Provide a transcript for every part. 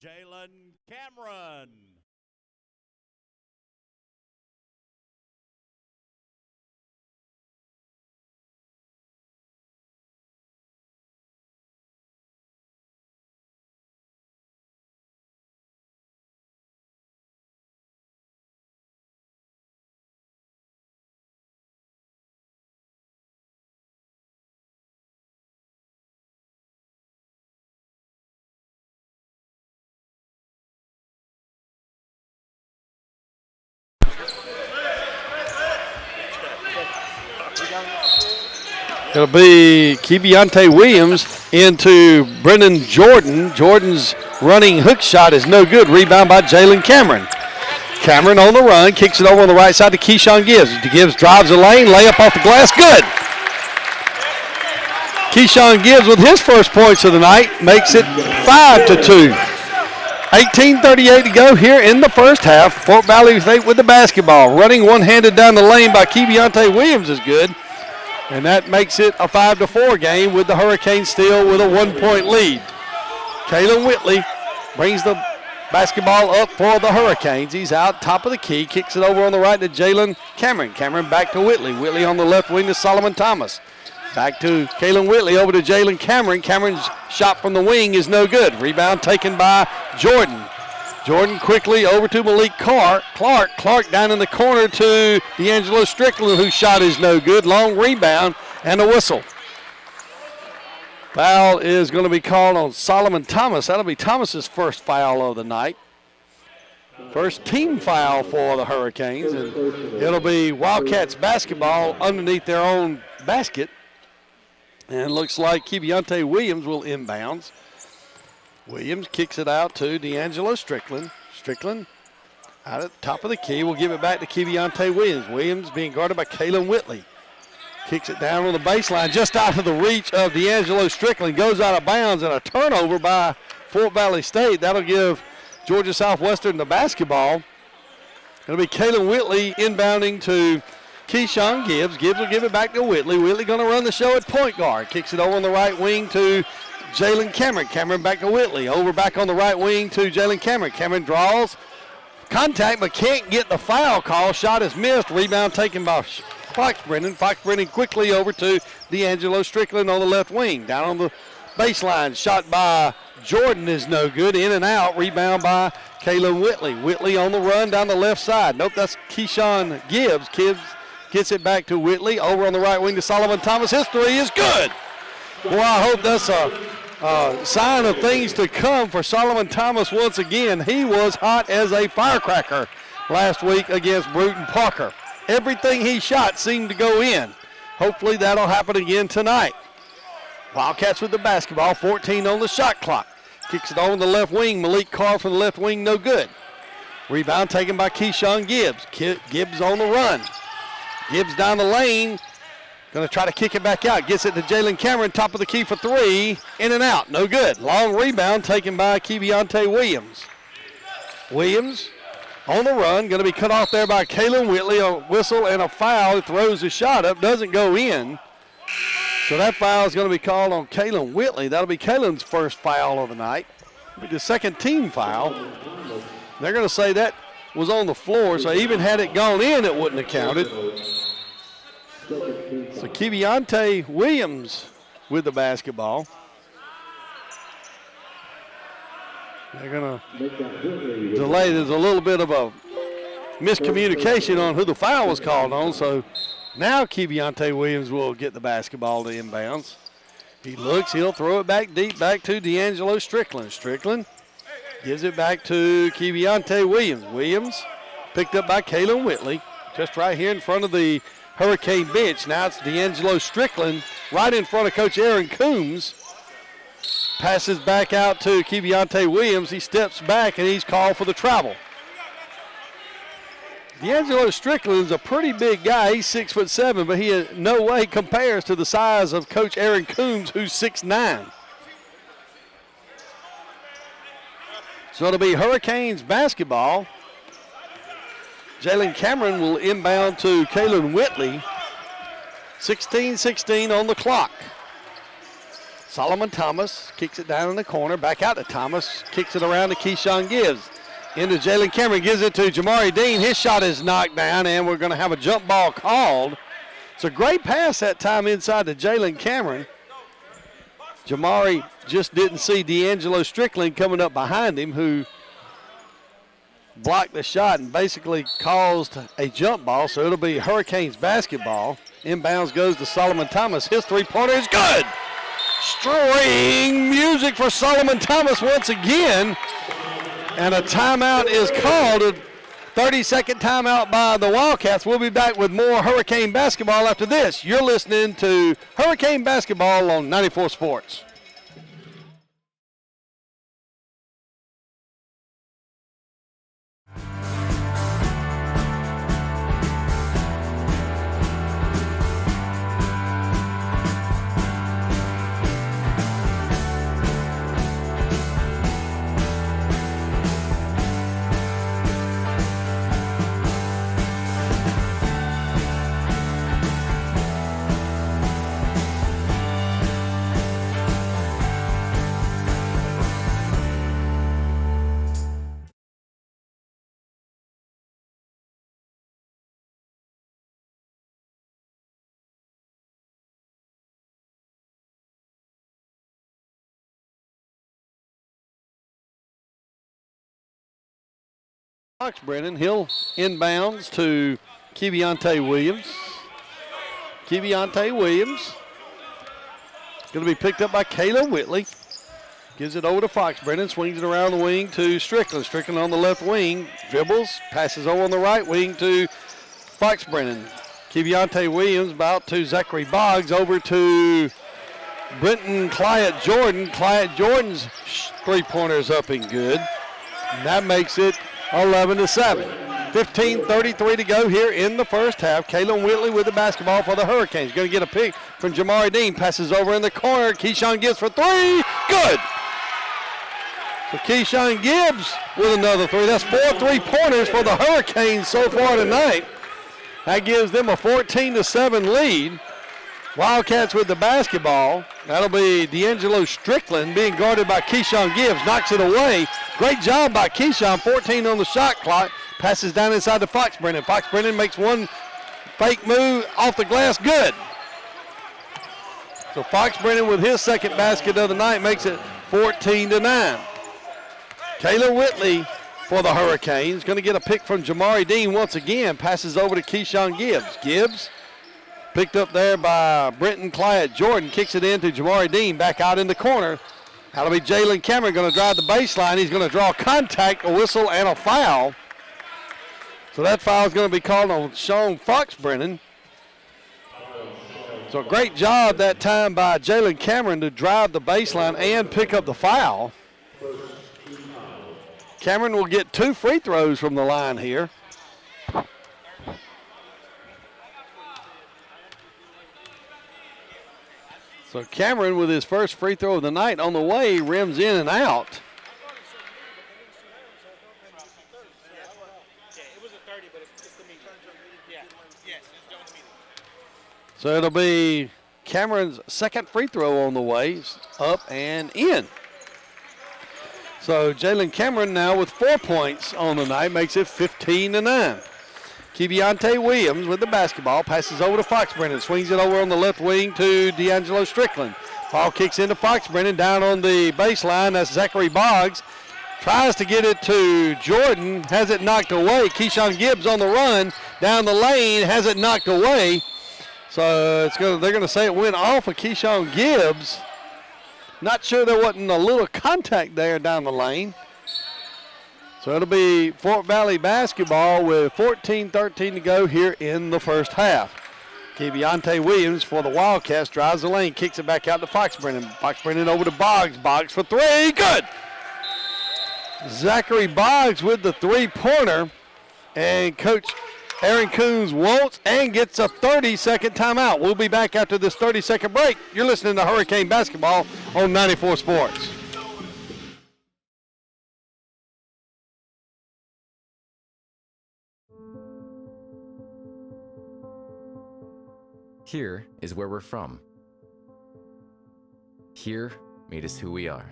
Jalen Cameron. It'll be Keviante Williams into Brendan Jordan. Jordan's running hook shot is no good. Rebound by Jalen Cameron. Cameron on the run, kicks it over on the right side to Keyshawn Gibbs. Gibbs drives the lane, layup off the glass, good. Keyshawn Gibbs with his first points of the night makes it 5-2. 18:38 to go here in the first half. Fort Valley State with the basketball. Running one-handed down the lane by Keviante Williams is good. And that makes it a 5-4 game with the Hurricanes still with a 1-point lead. Kalen Whitley brings the basketball up for the Hurricanes. He's out top of the key, kicks it over on the right to Jalen Cameron. Cameron back to Whitley. Whitley on the left wing to Solomon Thomas. Back to Kalen Whitley, over to Jalen Cameron. Cameron's shot from the wing is no good. Rebound taken by Jordan. Jordan quickly over to Malik Clark. Clark down in the corner to D'Angelo Strickland, whose shot is no good. Long rebound and a whistle. Foul is going to be called on Solomon Thomas. That'll be Thomas's first foul of the night. First team foul for the Hurricanes. And it'll be Wildcats basketball underneath their own basket. And it looks like Keviante Williams will inbounds. Williams kicks it out to D'Angelo Strickland. Strickland out at the top of the key. We'll give it back to Keviante Williams. Williams being guarded by Kalen Whitley. Kicks it down on the baseline, just out of the reach of D'Angelo Strickland. Goes out of bounds, and a turnover by Fort Valley State. That'll give Georgia Southwestern the basketball. It'll be Kalen Whitley inbounding to Keyshawn Gibbs. Gibbs will give it back to Whitley. Whitley going to run the show at point guard. Kicks it over on the right wing to Jalen Cameron. Cameron back to Whitley. Over back on the right wing to Jalen Cameron. Cameron draws contact but can't get the foul call. Shot is missed. Rebound taken by Fox Brennan. Fox Brennan quickly over to D'Angelo Strickland on the left wing. Down on the baseline. Shot by Jordan is no good. In and out. Rebound by Kalen Whitley. Whitley on the run down the left side. Nope, that's Keyshawn Gibbs. Gibbs gets it back to Whitley. Over on the right wing to Solomon Thomas. His three is good. Boy, I hope that's a sign of things to come for Solomon Thomas once again. He was hot as a firecracker last week against Bruton Parker. Everything he shot seemed to go in. Hopefully that'll happen again tonight. Wildcats with the basketball, 14 on the shot clock. Kicks it on the left wing. Malik Carr from the left wing, no good. Rebound taken by Keyshawn Gibbs. Gibbs on the run. Gibbs down the lane. Going to try to kick it back out. Gets it to Jalen Cameron, top of the key for three. In and out, no good. Long rebound taken by Keviante Williams. Williams on the run, going to be cut off there by Kalen Whitley. A whistle and a foul. It throws the shot up, doesn't go in. So that foul is going to be called on Kalen Whitley. That'll be Kalen's first foul of the night. It'll be the second team foul. They're going to say that was on the floor, so even had it gone in, it wouldn't have counted. So Keviante Williams with the basketball. They're going to delay. There's a little bit of a miscommunication on who the foul was called on. So now Keviante Williams will get the basketball to inbounds. He looks. He'll throw it back deep, back to D'Angelo Strickland. Strickland gives it back to Keviante Williams. Williams picked up by Kalen Whitley. Just right here in front of the Hurricane bench. Now it's D'Angelo Strickland right in front of Coach Aaron Coombs. Passes back out to Keviante Williams. He steps back and he's called for the travel. D'Angelo Strickland is a pretty big guy. He's 6'7", but he in no way compares to the size of Coach Aaron Coombs, who's 6'9". So it'll be Hurricanes basketball. Jalen Cameron will inbound to Kalen Whitley. 16-16 on the clock. Solomon Thomas kicks it down in the corner, back out to Thomas, kicks it around to Keyshawn Gibbs. Into Jalen Cameron, gives it to Jamari Dean. His shot is knocked down, and we're going to have a jump ball called. It's a great pass that time inside to Jalen Cameron. Jamari just didn't see D'Angelo Strickland coming up behind him, who blocked the shot and basically caused a jump ball, so it'll be Hurricanes basketball. Inbounds goes to Solomon Thomas. His three-pointer is good. String music for Solomon Thomas once again. And a timeout is called, a 30-second timeout by the Wildcats. We'll be back with more Hurricane basketball after this. You're listening to Hurricane basketball on 94 Sports. Fox Brennan, he'll inbounds to Keviante Williams. Keviante Williams going to be picked up by Kayla Whitley. Gives it over to Fox Brennan, swings it around the wing to Strickland. Strickland on the left wing, dribbles, passes over on the right wing to Fox Brennan. Keviante Williams about to Zachary Boggs, over to Brenton Clyde Jordan. Clyde Jordan's three-pointer's up and good. And that makes it 11-7. 15:33 to go here in the first half. Kayla Whitley with the basketball for the Hurricanes. Going to get a pick from Jamari Dean. Passes over in the corner. Keyshawn Gibbs for three. Good. So Keyshawn Gibbs with another three. That's 4 3-pointers for the Hurricanes so far tonight. That gives them a 14-7 lead. Wildcats with the basketball. That'll be D'Angelo Strickland being guarded by Keyshawn Gibbs. Knocks it away. Great job by Keyshawn. 14 on the shot clock. Passes down inside to Fox Brennan. Fox Brennan makes one fake move off the glass. Good. So Fox Brennan with his second basket of the night makes it 14-9. Kayla Whitley for the Hurricanes. Going to get a pick from Jamari Dean once again. Passes over to Keyshawn Gibbs. Gibbs picked up there by Brenton Clyde Jordan. Kicks it in to Jamari Dean. Back out in the corner. That'll be Jalen Cameron going to drive the baseline. He's going to draw contact, a whistle, and a foul. So that foul is going to be called on Sean Fox Brennan. So great job that time by Jalen Cameron to drive the baseline and pick up the foul. Cameron will get 2 free throws from the line here. So Cameron with his first free throw of the night on the way, rims in and out. So it'll be Cameron's second free throw on the way, up and in. So Jalen Cameron now with 4 points on the night, makes it 15-9. Keviante Williams with the basketball, passes over to Fox Brennan, swings it over on the left wing to D'Angelo Strickland. Ball kicks into Fox Brennan down on the baseline. That's Zachary Boggs. Tries to get it to Jordan, has it knocked away. Keyshawn Gibbs on the run down the lane, has it knocked away. So they're going to say it went off of Keyshawn Gibbs. Not sure there wasn't a little contact there down the lane. So it'll be Fort Valley basketball with 14-13 to go here in the first half. Keviante Williams for the Wildcats drives the lane, kicks it back out to Fox Brennan. Fox Brennan over to Boggs. Boggs for three. Good. Zachary Boggs with the three-pointer. And Coach Aaron Coons wants and gets a 30-second timeout. We'll be back after this 30-second break. You're listening to Hurricane Basketball on 94 Sports. Here is where we're from. Here made us who we are.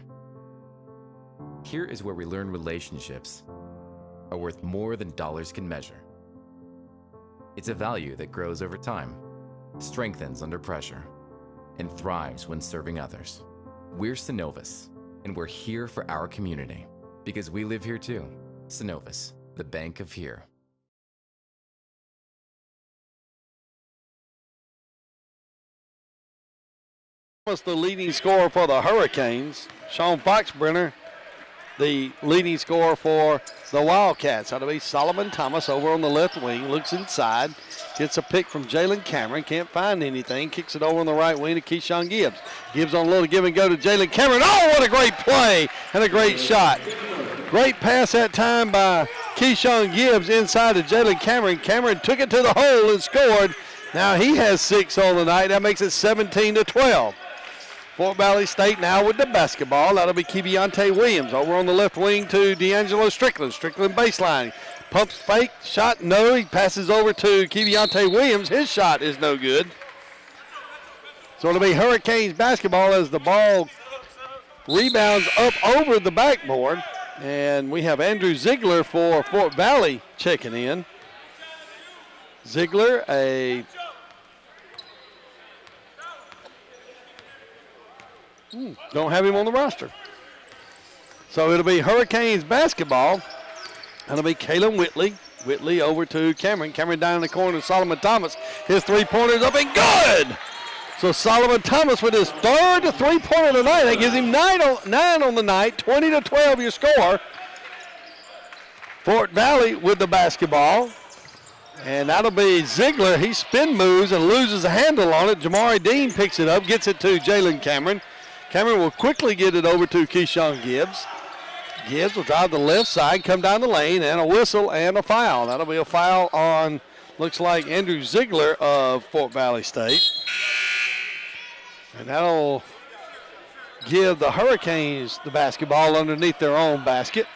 Here is where we learn relationships are worth more than dollars can measure. It's a value that grows over time, strengthens under pressure, and thrives when serving others. We're Synovus, and we're here for our community because we live here too. Synovus, the bank of here. Was the leading scorer for the Hurricanes. Sean Foxbrenner, the leading scorer for the Wildcats. That'll be Solomon Thomas over on the left wing. Looks inside. Gets a pick from Jalen Cameron. Can't find anything. Kicks it over on the right wing to Keyshawn Gibbs. Gibbs on a little give and go to Jalen Cameron. Oh, what a great play and a great shot. Great pass that time by Keyshawn Gibbs inside to Jalen Cameron. Cameron took it to the hole and scored. Now he has 6 on the night. That makes it 17-12. Fort Valley State now with the basketball. That'll be Keviante Williams over on the left wing to D'Angelo Strickland. Strickland baseline. Pumps fake. Shot no. He passes over to Keviante Williams. His shot is no good. So it'll be Hurricanes basketball as the ball rebounds up over the backboard. And we have Andrew Ziegler for Fort Valley checking in. Ziegler, don't have him on the roster. So it'll be Hurricanes basketball. That'll be Kalen Whitley. Whitley over to Cameron. Cameron down in the corner to Solomon Thomas. His three-pointer's up and good! So Solomon Thomas with his third three-pointer tonight. That gives him 9 on the night. 20-12 your score. Fort Valley with the basketball. And that'll be Ziegler. He spin moves and loses a handle on it. Jamari Dean picks it up, gets it to Jalen Cameron. Cameron will quickly get it over to Keyshawn Gibbs. Gibbs will drive the left side, come down the lane, and a whistle and a foul. That'll be a foul on, looks like, Andrew Ziegler of Fort Valley State. And that'll give the Hurricanes the basketball underneath their own basket.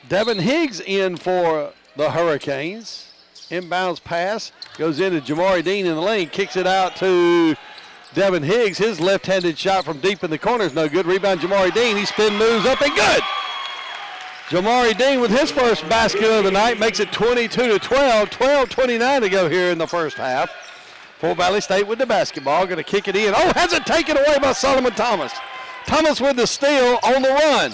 Devin Higgs in for the Hurricanes. Inbounds pass goes into Jamari Dean in the lane, kicks it out to Devin Higgs. His left-handed shot from deep in the corner is no good. Rebound Jamari Dean. He spin moves up and good. Jamari Dean with his first basket of the night makes it 22-12. 12:29 to go here in the first half. Fort Valley State with the basketball. Going to kick it in. Oh, has it taken away by Solomon Thomas. Thomas with the steal on the run.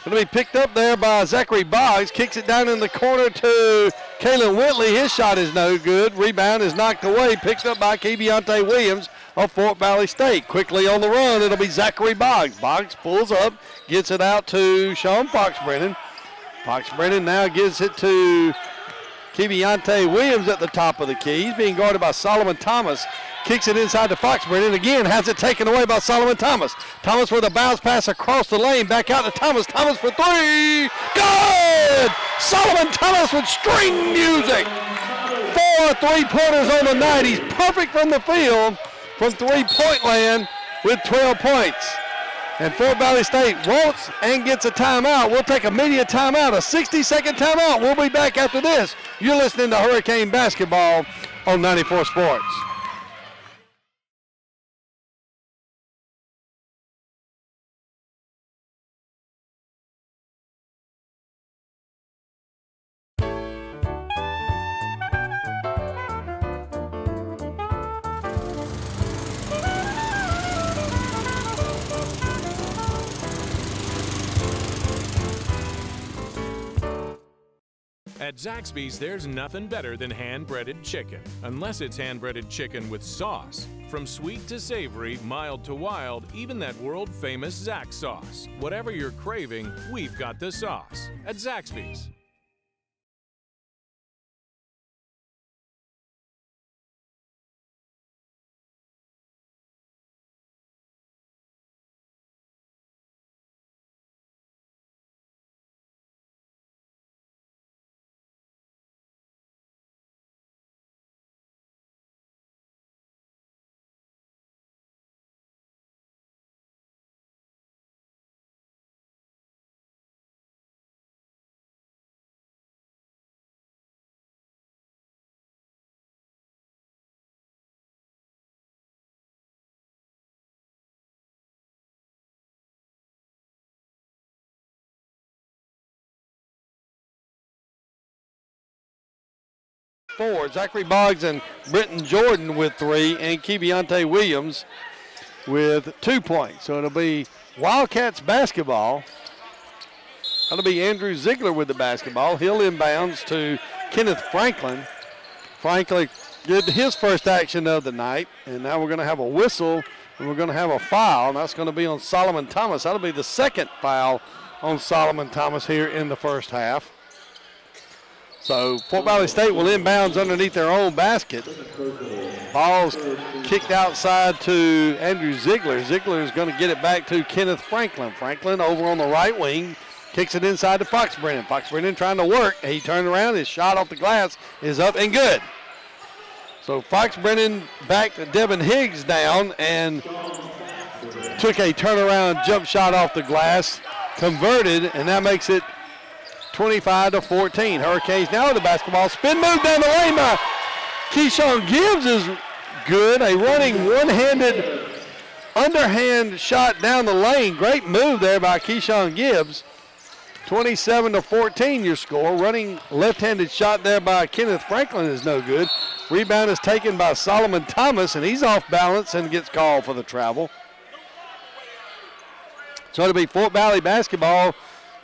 Going to be picked up there by Zachary Boggs. Kicks it down in the corner to Kalen Whitley. His shot is no good. Rebound is knocked away. Picked up by Keviante Williams of Fort Valley State. Quickly on the run, it'll be Zachary Boggs. Boggs pulls up, gets it out to Sean Foxbrennan. Foxbrennan now gives it to Keviante Williams at the top of the key. He's being guarded by Solomon Thomas. Kicks it inside to Foxbrennan. Again, has it taken away by Solomon Thomas. Thomas with a bounce pass across the lane. Back out to Thomas. Thomas for three. Good! Solomon Thomas with string music. 4 3-pointers on the night. He's perfect from the field from three-point land with 12 points. And Fort Valley State wants and gets a timeout. We'll take a media timeout, a 60-second timeout. We'll be back after this. You're listening to Hurricane Basketball on 94 Sports. At Zaxby's, there's nothing better than hand-breaded chicken, unless it's hand-breaded chicken with sauce. From sweet to savory, mild to wild, even that world-famous Zax sauce. Whatever you're craving, we've got the sauce at Zaxby's. 4. Zachary Boggs and Brenton Jordan with 3, and Keviante Williams with 2 points. So it'll be Wildcats basketball. That'll be Andrew Ziegler with the basketball. He'll inbounds to Kenneth Franklin. Franklin did his first action of the night, and now we're going to have a whistle, and we're going to have a foul, and that's going to be on Solomon Thomas. That'll be the second foul on Solomon Thomas here in the first half. So Fort Valley State will inbounds underneath their own basket. Ball's kicked outside to Andrew Ziegler. Ziegler is going to get it back to Kenneth Franklin. Franklin over on the right wing. Kicks it inside to Fox Brennan. Fox Brennan trying to work. He turned around. His shot off the glass is up and good. So Fox Brennan backed Devin Higgs down and took a turnaround jump shot off the glass, converted, and that makes it 25-14. Hurricanes now with the basketball. Spin move down the lane by Keyshawn Gibbs is good. A running one-handed underhand shot down the lane. Great move there by Keyshawn Gibbs. 27-14 your score. Running left-handed shot there by Kenneth Franklin is no good. Rebound is taken by Solomon Thomas, and he's off balance and gets called for the travel. So it'll be Fort Valley basketball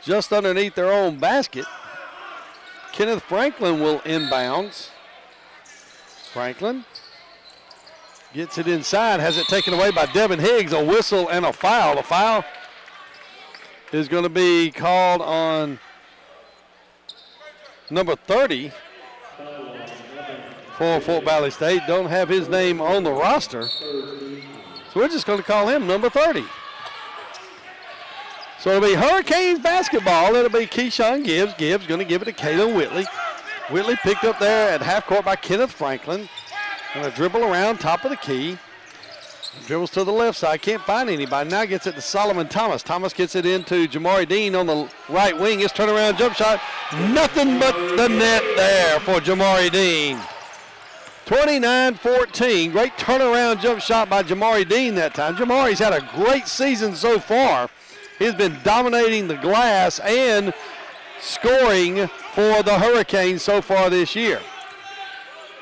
just underneath their own basket. Kenneth Franklin will inbounds. Franklin gets it inside, has it taken away by Devin Higgs. A whistle and a foul. The foul is going to be called on number 30 for Fort Valley State. Don't have his name on the roster, so we're just going to call him number 30. So it'll be Hurricanes basketball. It'll be Keyshawn Gibbs. Gibbs going to give it to Kalen Whitley. Whitley picked up there at half court by Kenneth Franklin. Going to dribble around top of the key. Dribbles to the left side, can't find anybody. Now gets it to Solomon Thomas. Thomas gets it into Jamari Dean on the right wing. His turnaround jump shot, nothing but the net there for Jamari Dean. 29-14, great turnaround jump shot by Jamari Dean that time. Jamari's had a great season so far. He's been dominating the glass and scoring for the Hurricanes so far this year.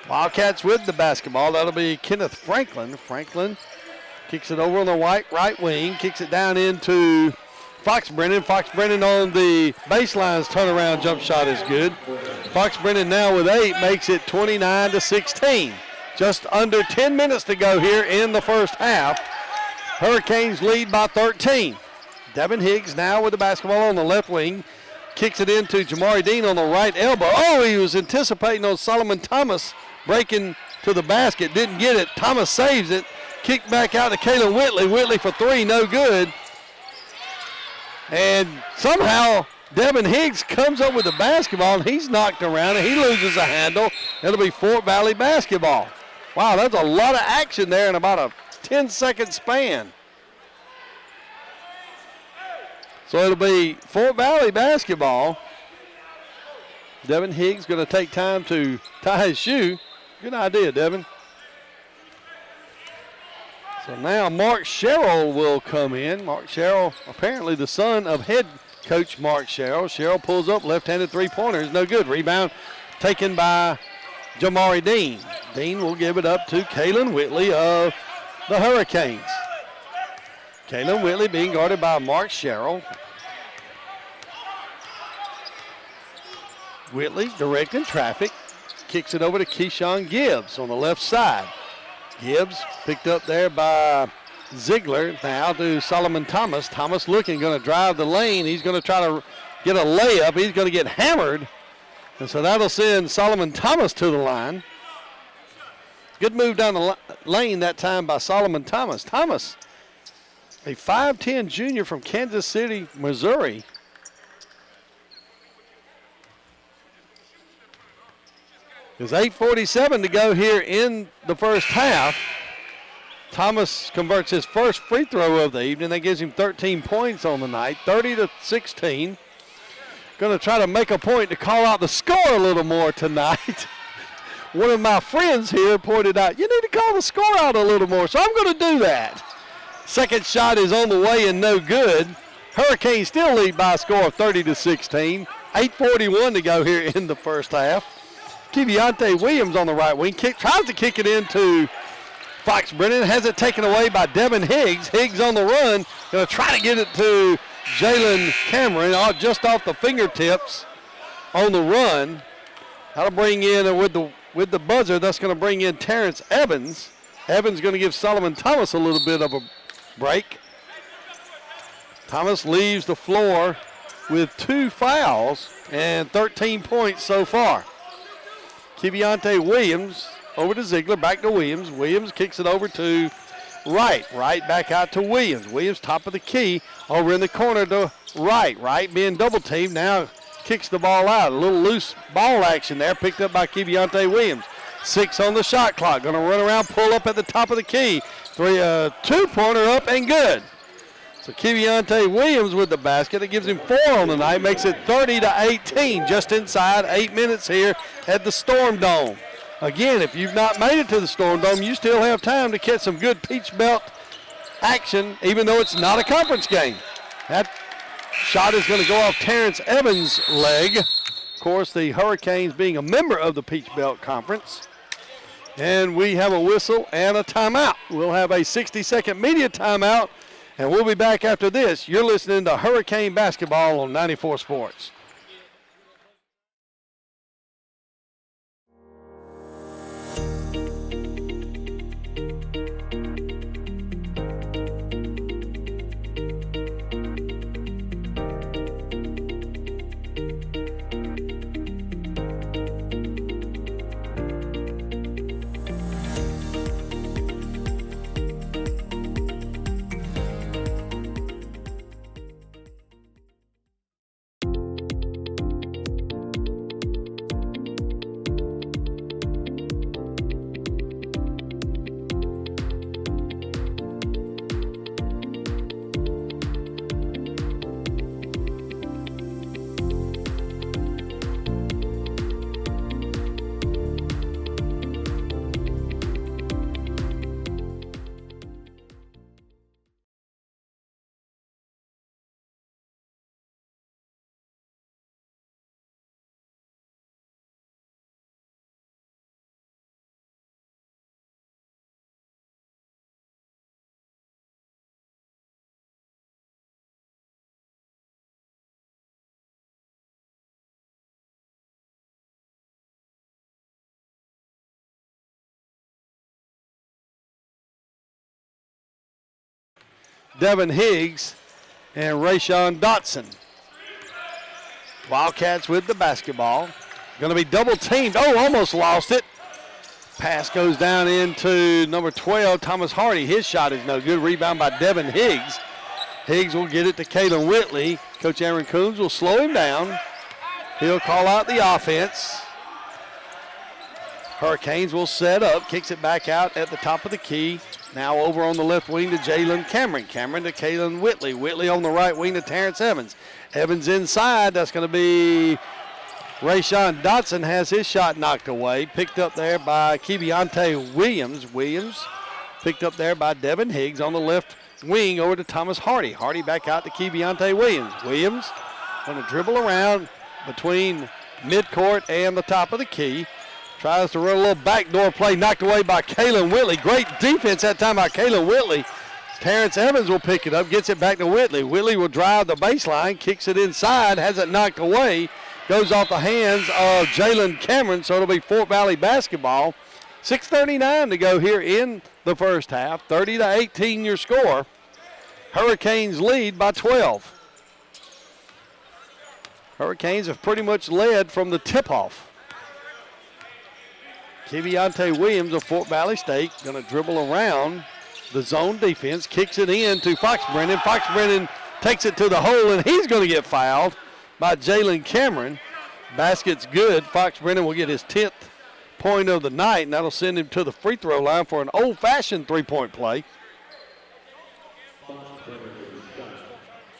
Wildcats with the basketball. That'll be Kenneth Franklin. Franklin kicks it over on the right wing, kicks it down into Fox Brennan. Fox Brennan on the baseline's turnaround jump shot is good. Fox Brennan now with 8 makes it 29-16. Just under 10 minutes to go here in the first half. Hurricanes lead by 13. Devin Higgs now with the basketball on the left wing. Kicks it into Jamari Dean on the right elbow. Oh, he was anticipating on Solomon Thomas breaking to the basket. Didn't get it. Thomas saves it. Kick back out to Kalen Whitley. Whitley for 3, no good. And somehow Devin Higgs comes up with the basketball, and he's knocked around, and he loses a handle. It'll be Fort Valley basketball. Wow, that's a lot of action there in about a 10-second span. So it'll be Fort Valley basketball. Devin Higgs going to take time to tie his shoe. Good idea, Devin. So now Mark Sherrill will come in. Mark Sherrill, apparently the son of head coach Mark Sherrill. Sherrill pulls up, left-handed three-pointer is no good. Rebound taken by Jamari Dean. Dean will give it up to Kalen Whitley of the Hurricanes. Kalen Whitley being guarded by Mark Sherrill. Whitley directing traffic. Kicks it over to Keyshawn Gibbs on the left side. Gibbs picked up there by Ziegler. Now to Solomon Thomas. Thomas looking, going to drive the lane. He's going to try to get a layup. He's going to get hammered. And so that'll send Solomon Thomas to the line. Good move down the lane that time by Solomon Thomas. Thomas, a 5'10 junior from Kansas City, Missouri. There's 8:47 to go here in the first half. Thomas converts his first free throw of the evening. That gives him 13 points on the night, 30-16. Going to try to make a point to call out the score a little more tonight. One of my friends here pointed out, you need to call the score out a little more, so I'm going to do that. Second shot is on the way and no good. Hurricanes still lead by a score of 30-16. 8:41 to go here in the first half. Keviante Williams on the right wing. Tries to kick it into Fox Brennan. Has it taken away by Devin Higgs. Higgs on the run. Going to try to get it to Jalen Cameron just off the fingertips on the run. That'll bring in with the buzzer. That's going to bring in Terrence Evans. Evans going to give Solomon Thomas a little bit of a break. Thomas leaves the floor with 2 fouls and 13 points so far. Keviante Williams over to Ziegler, back to Williams. Williams kicks it over to Wright. Wright back out to Williams. Williams top of the key over in the corner to Wright. Wright being double teamed now kicks the ball out. A little loose ball action there picked up by Keviante Williams. 6 on the shot clock. Going to run around, pull up at the top of the key. 2-pointer up and good. So Keviante Williams with the basket. It gives him 4 on the night. Makes it 30-18 just inside 8 minutes here at the Storm Dome. Again, if you've not made it to the Storm Dome, you still have time to catch some good Peach Belt action, even though it's not a conference game. That shot is going to go off Terrence Evans' leg. Of course, the Hurricanes being a member of the Peach Belt Conference. And we have a whistle and a timeout. We'll have a 60-second media timeout, and we'll be back after this. You're listening to Hurricane Basketball on 94 Sports. Devin Higgs and Rayshawn Dotson. Wildcats with the basketball. Going to be double teamed. Oh, almost lost it. Pass goes down into number 12, Thomas Hardy. His shot is no good. Rebound by Devin Higgs. Higgs will get it to Kalen Whitley. Coach Aaron Coombs will slow him down. He'll call out the offense. Hurricanes will set up, kicks it back out at the top of the key. Now over on the left wing to Jalen Cameron. Cameron to Kalen Whitley. Whitley on the right wing to Terrence Evans. Evans inside. That's going to be Rayshawn Dotson has his shot knocked away. Picked up there by Keviante Williams. Williams picked up there by Devin Higgs on the left wing over to Thomas Hardy. Hardy back out to Keviante Williams. Williams going to dribble around between midcourt and the top of the key. Tries to run a little backdoor play, knocked away by Kalen Whitley. Great defense that time by Kalen Whitley. Terrence Evans will pick it up, gets it back to Whitley. Whitley will drive the baseline, kicks it inside, has it knocked away. Goes off the hands of Jalen Cameron, so it'll be Fort Valley basketball. 6:39 to go here in the first half. 30-18 your score. Hurricanes lead by 12. Hurricanes have pretty much led from the tip-off. Keviante Williams of Fort Valley State going to dribble around the zone defense, kicks it in to Fox Brennan. Fox Brennan takes it to the hole, and he's going to get fouled by Jalen Cameron. Basket's good. Fox Brennan will get his 10th point of the night, and that'll send him to the free throw line for an old-fashioned three-point play.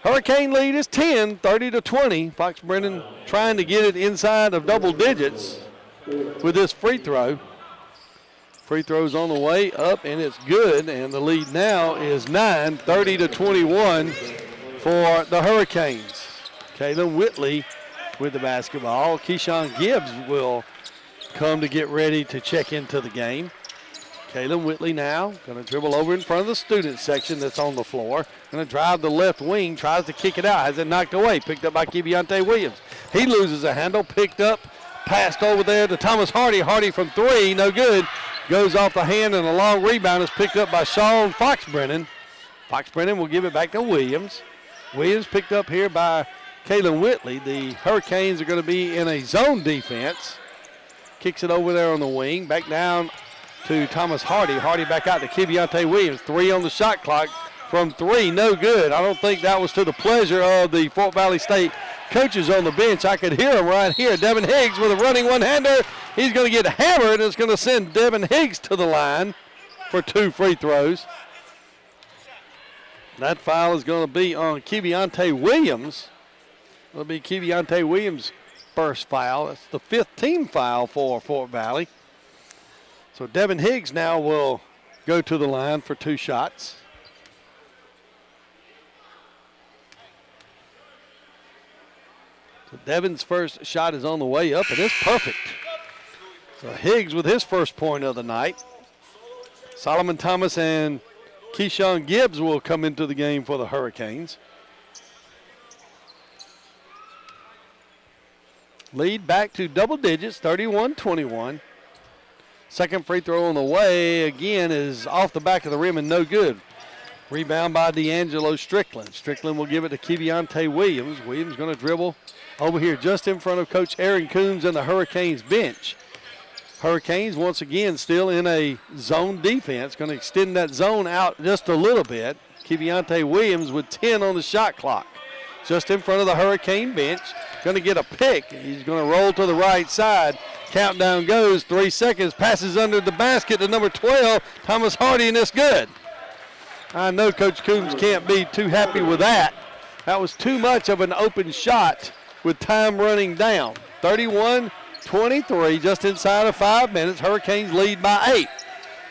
Hurricane lead is 10, 30-20. Fox Brennan trying to get it inside of double digits with this free throw. Free throw's on the way up, and it's good, and the lead now is 9, 30-21 for the Hurricanes. Kalen Whitley with the basketball. Keyshawn Gibbs will come to get ready to check into the game. Kaylin Whitley now going to dribble over in front of the student section that's on the floor. Going to drive the left wing, tries to kick it out, has it knocked away, picked up by Keviante Williams. He loses a handle, picked up, passed over there to Thomas Hardy. Hardy from three, no good. Goes off the hand, and a long rebound is picked up by Sean Foxbrennan. Foxbrennan will give it back to Williams. Williams picked up here by Kaylin Whitley. The Hurricanes are going to be in a zone defense. Kicks it over there on the wing, back down to Thomas Hardy. Hardy back out to Keviante Williams. 3 on the shot clock from 3, no good. I don't think that was to the pleasure of the Fort Valley State coaches on the bench. I could hear him right here. Devin Higgs with a running one-hander. He's going to get hammered, and it's going to send Devin Higgs to the line for 2 free throws. That foul is going to be on Keviante Williams. It'll be Keviante Williams' first foul. That's the 5th team foul for Fort Valley. So Devin Higgs now will go to the line for 2 shots. So Devin's first shot is on the way up, and it's perfect. So Higgs with his first point of the night. Solomon Thomas and Keyshawn Gibbs will come into the game for the Hurricanes. Lead back to double digits, 31-21. Second free throw on the way, again, is off the back of the rim and no good. Rebound by D'Angelo Strickland. Strickland will give it to Keviante Williams. Williams going to dribble over here just in front of Coach Aaron Coombs and the Hurricanes bench. Hurricanes once again still in a zone defense. Going to extend that zone out just a little bit. Keviante Williams with 10 on the shot clock. Just in front of the Hurricane bench. Going to get a pick. He's going to roll to the right side. Countdown goes, 3 seconds, passes under the basket to number 12, Thomas Hardy, and it's good. I know Coach Coombs can't be too happy with that. That was too much of an open shot with time running down. 31-23, just inside of 5 minutes. Hurricanes lead by 8.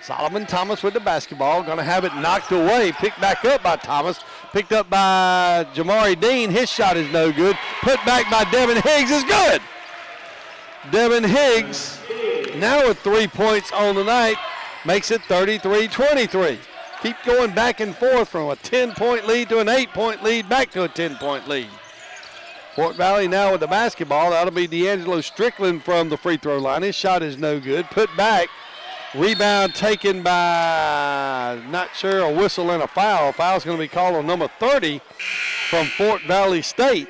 Solomon Thomas with the basketball, going to have it knocked away, picked back up by Thomas, picked up by Jamari Dean. His shot is no good. Put back by Devin Higgs is good. Devin Higgs, now with 3 points on the night, makes it 33-23. Keep going back and forth from a 10-point lead to an 8-point lead, back to a 10-point lead. Fort Valley now with the basketball. That'll be D'Angelo Strickland from the free throw line. His shot is no good. Put back. Rebound taken by, not sure, a whistle and a foul. Foul's going to be called on number 30 from Fort Valley State.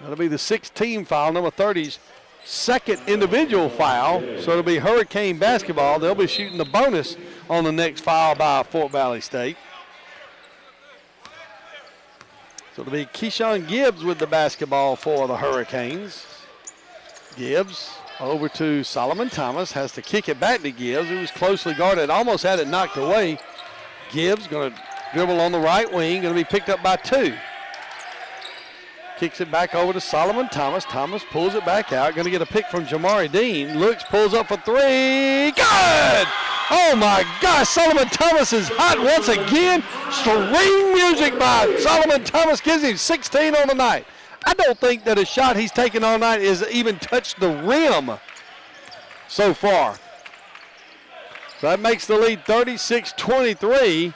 That'll be the 6th foul, number 30's second individual foul. So it'll be Hurricane basketball. They'll be shooting the bonus on the next foul by Fort Valley State. So it'll be Keyshawn Gibbs with the basketball for the Hurricanes. Gibbs over to Solomon Thomas, has to kick it back to Gibbs, who was closely guarded, almost had it knocked away. Gibbs going to dribble on the right wing, going to be picked up by 2. Kicks it back over to Solomon Thomas. Thomas pulls it back out. Going to get a pick from Jamari Dean. Looks, pulls up for 3. Good! Oh my gosh, Solomon Thomas is hot once again. Serene music by Solomon Thomas gives him 16 on the night. I don't think that a shot he's taken all night has even touched the rim so far. So that makes the lead 36-23.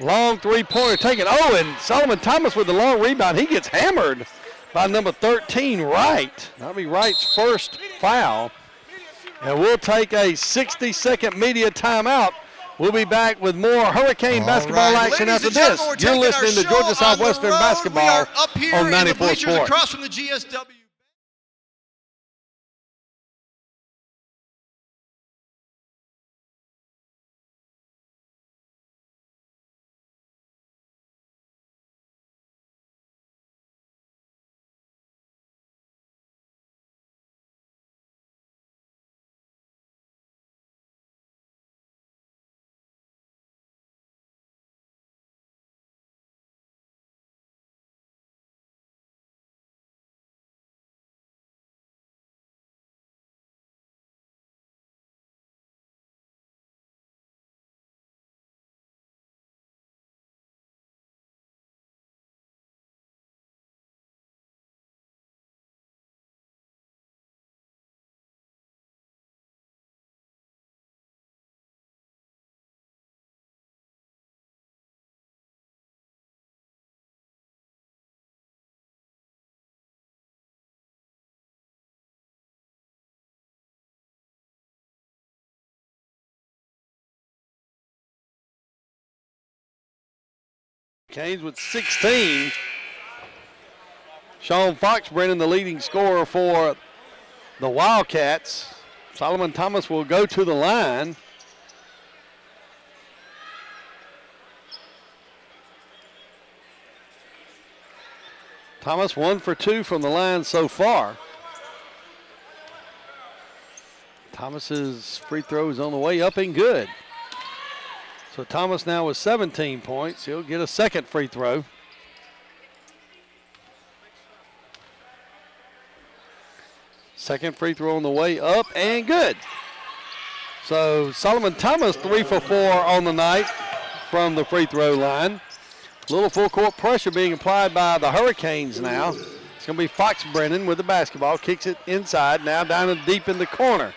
Long 3-pointer taken. Oh, and Solomon Thomas with the long rebound. He gets hammered by number 13, Wright. That'll be Wright's first foul. And we'll take a 60-second media timeout. We'll be back with more Hurricane basketball action after this. You're listening to Georgia Southwestern Basketball on 94 Sports. Across from the GSW. Canes with 16. Sean Foxbrennan, the leading scorer for the Wildcats. Solomon Thomas will go to the line. Thomas 1 for 2 from the line so far. Thomas's free throw is on the way up and good. So Thomas now with 17 points. He'll get a second free throw. Second free throw on the way up and good. So Solomon Thomas 3 for 4 on the night from the free throw line. A little full court pressure being applied by the Hurricanes now. It's going to be Foxbrennan with the basketball. Kicks it inside, now down and deep in the corner.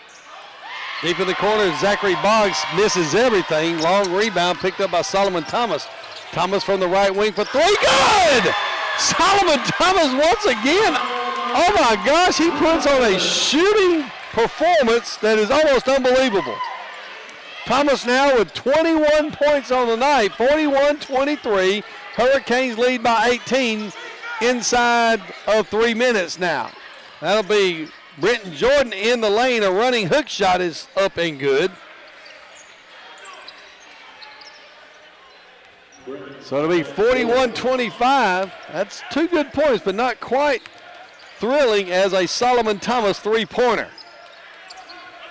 Deep in the corner, Zachary Boggs misses everything. Long rebound picked up by Solomon Thomas. Thomas from the right wing for three. Good! Solomon Thomas once again. Oh my gosh, he puts on a shooting performance that is almost unbelievable. Thomas now with 21 points on the night, 41-23. Hurricanes lead by 18 inside of 3 minutes now. That'll be Brenton Jordan in the lane. A running hook shot is up and good. So it'll be 41-25. That's 2 good points, but not quite thrilling as a Solomon Thomas three-pointer.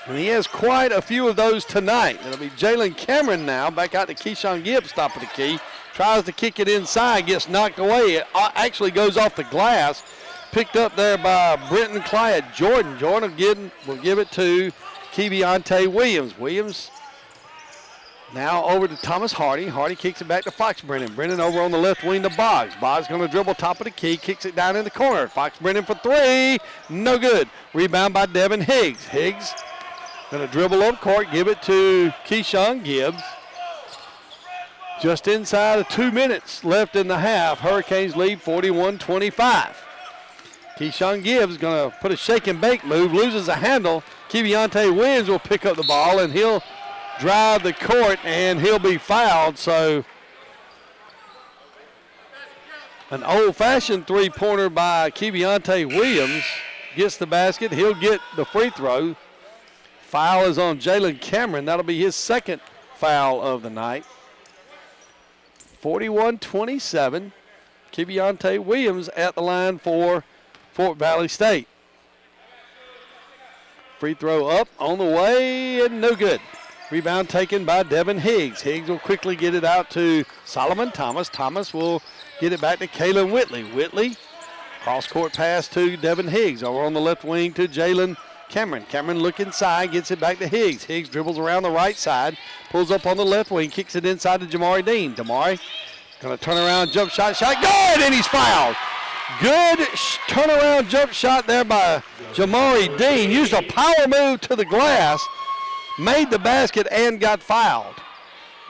And he has quite a few of those tonight. It'll be Jalen Cameron now, back out to Keyshawn Gibbs, top of the key. Tries to kick it inside, gets knocked away. It actually goes off the glass. Picked up there by Brenton Clyde Jordan. Jordan will give it to Keviante Williams. Williams now over to Thomas Hardy. Hardy kicks it back to Foxbrennan. Brennan over on the left wing to Boggs. Boggs going to dribble top of the key, kicks it down in the corner. Foxbrennan for three, no good. Rebound by Devin Higgs. Higgs going to dribble up court, give it to Keyshawn Gibbs. Just inside of 2 minutes left in the half. Hurricanes lead 41-25. Keyshawn Gibbs going to put a shake and bake move, loses a handle. Keviante Williams will pick up the ball and he'll drive the court and he'll be fouled. So an old-fashioned three-pointer by Keviante Williams gets the basket. He'll get the free throw. Foul is on Jalen Cameron. That'll be his second foul of the night. 41-27. Keviante Williams at the line for Fort Valley State. Free throw up on the way and no good. Rebound taken by Devin Higgs. Higgs will quickly get it out to Solomon Thomas. Thomas will get it back to Kalen Whitley. Whitley, cross-court pass to Devin Higgs. Over on the left wing to Jalen Cameron. Cameron look inside, gets it back to Higgs. Higgs dribbles around the right side, pulls up on the left wing, kicks it inside to Jamari Dean. Jamari going to turn around, jump shot, good, and he's fouled. Good turnaround jump shot there by Jamari Dean. Used a power move to the glass, made the basket, and got fouled.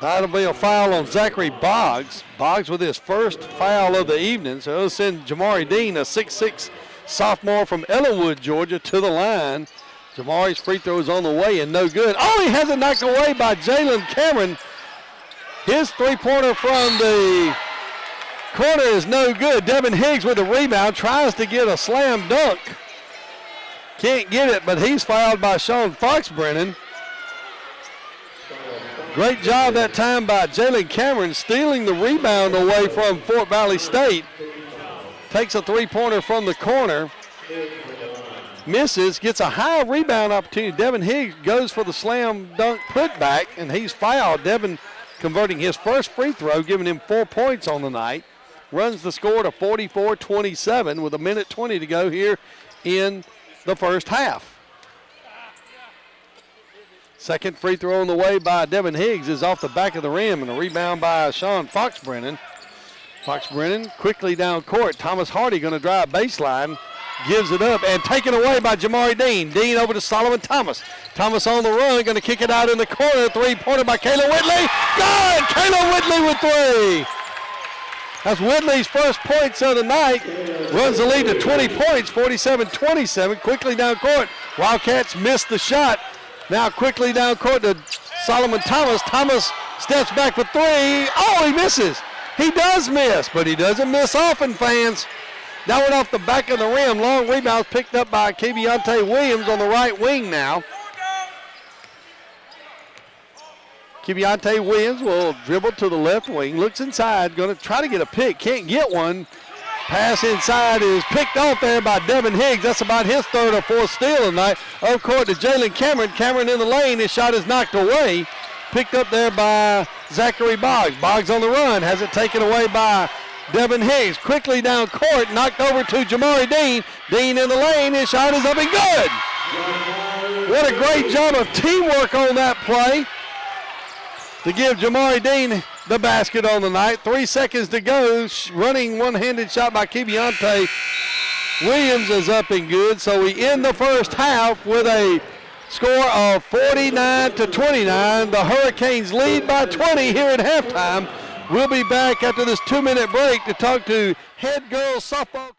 That'll be a foul on Zachary Boggs. Boggs with his first foul of the evening. So it'll send Jamari Dean, a 6'6" sophomore from Ellenwood, Georgia, to the line. Jamari's free throw is on the way and no good. Oh, he has it knocked away by Jalen Cameron. His three-pointer from the corner is no good. Devin Higgs with the rebound, tries to get a slam dunk. Can't get it, but he's fouled by Sean Foxbrennan. Great job that time by Jalen Cameron, stealing the rebound away from Fort Valley State. Takes a three-pointer from the corner. Misses, gets a high rebound opportunity. Devin Higgs goes for the slam dunk putback, and he's fouled. Devin converting his first free throw, giving him 4 points on the night. Runs the score to 44-27 with 1:20 to go here in the first half. Second free throw on the way by Devin Higgs is off the back of the rim, and a rebound by Sean Foxbrennan. Foxbrennan quickly down court. Thomas Hardy going to drive baseline, gives it up, and taken away by Jamari Dean. Dean over to Solomon Thomas. Thomas on the run, going to kick it out in the corner. Three-pointer by Kayla Whitley. Good! Kayla Whitley with three. That's Whitley's first points of the night. Runs the lead to 20 points, 47-27. Quickly down court. Wildcats missed the shot. Now quickly down court to Solomon Thomas. Thomas steps back for three. Oh, he misses. He does miss, but he doesn't miss often, fans. That went off the back of the rim. Long rebound picked up by Keviante Williams on the right wing now. Keviante Williams will dribble to the left wing, looks inside, going to try to get a pick, can't get one. Pass inside is picked off there by Devin Higgs. That's about his third or fourth steal tonight. Up court to Jalen Cameron. Cameron in the lane. His shot is knocked away. Picked up there by Zachary Boggs. Boggs on the run. Has it taken away by Devin Higgs. Quickly down court. Knocked over to Jamari Dean. Dean in the lane. His shot is up and good. What a great job of teamwork on that play to give Jamari Dean the basket on the night. 3 seconds to go. Running one-handed shot by Keviante Williams is up and good. So we end the first half with a score of 49-29. The Hurricanes lead by 20 here at halftime. We'll be back after this 2-minute break to talk to head girls softball coach.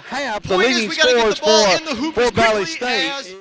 Half, the leading scorers for Fort Valley State.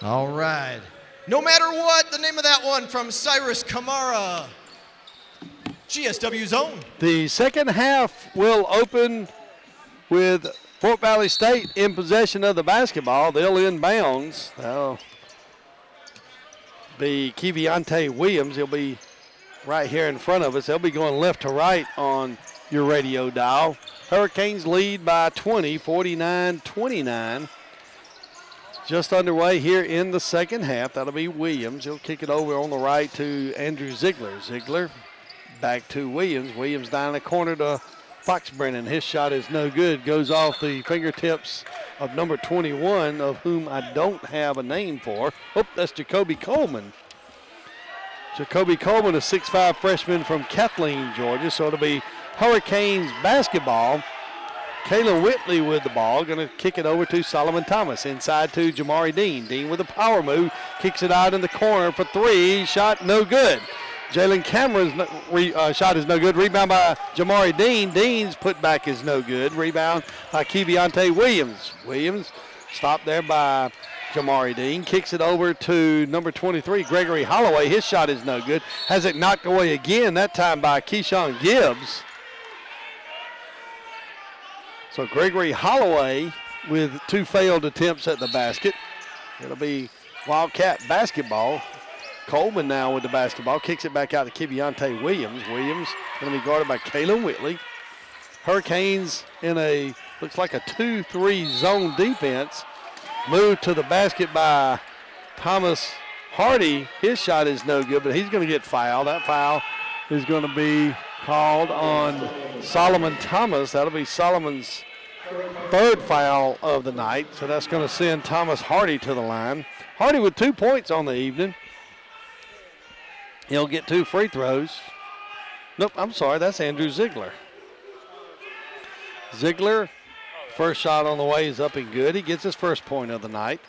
All right. No matter what, the name of that one from Cyrus Kamara. GSW Zone. The second half will open with Fort Valley State in possession of the basketball. They'll inbounds. That'll be Keviante Williams. He'll be right here in front of us. They'll be going left to right on your radio dial. Hurricanes lead by 20, 49-29. Just underway here in the second half. That'll be Williams. He'll kick it over on the right to Andrew Ziegler. Ziegler back to Williams. Williams down the corner to Fox Brennan. His shot is no good. Goes off the fingertips of number 21, of whom I don't have a name for. Oh, that's Jacoby Coleman. Jacoby Coleman, a 6'5 freshman from Kathleen, Georgia. So it'll be Hurricanes basketball. Kayla Whitley with the ball, going to kick it over to Solomon Thomas. Inside to Jamari Dean. Dean with a power move, kicks it out in the corner for three. Shot no good. Jalen Cameron's shot is no good. Rebound by Jamari Dean. Dean's putback is no good. Rebound by Keviante Williams. Williams stopped there by Jamari Dean. Kicks it over to number 23, Gregory Holloway. His shot is no good. Has it knocked away again, that time by Keyshawn Gibbs. So Gregory Holloway with two failed attempts at the basket. It'll be Wildcat basketball. Coleman now with the basketball. Kicks it back out to Keviante Williams. Williams going to be guarded by Kalen Whitley. Hurricanes in a, looks like a 2-3 zone defense. Moved to the basket by Thomas Hardy. His shot is no good, but he's going to get fouled. That foul is going to be called on Solomon Thomas. That'll be Solomon's third foul of the night. So that's going to send Thomas Hardy to the line. Hardy with 2 points on the evening. He'll get 2 free throws. Nope, I'm sorry, that's Andrew Ziegler. Ziegler, first shot on the way is up and good. He gets his first point of the night.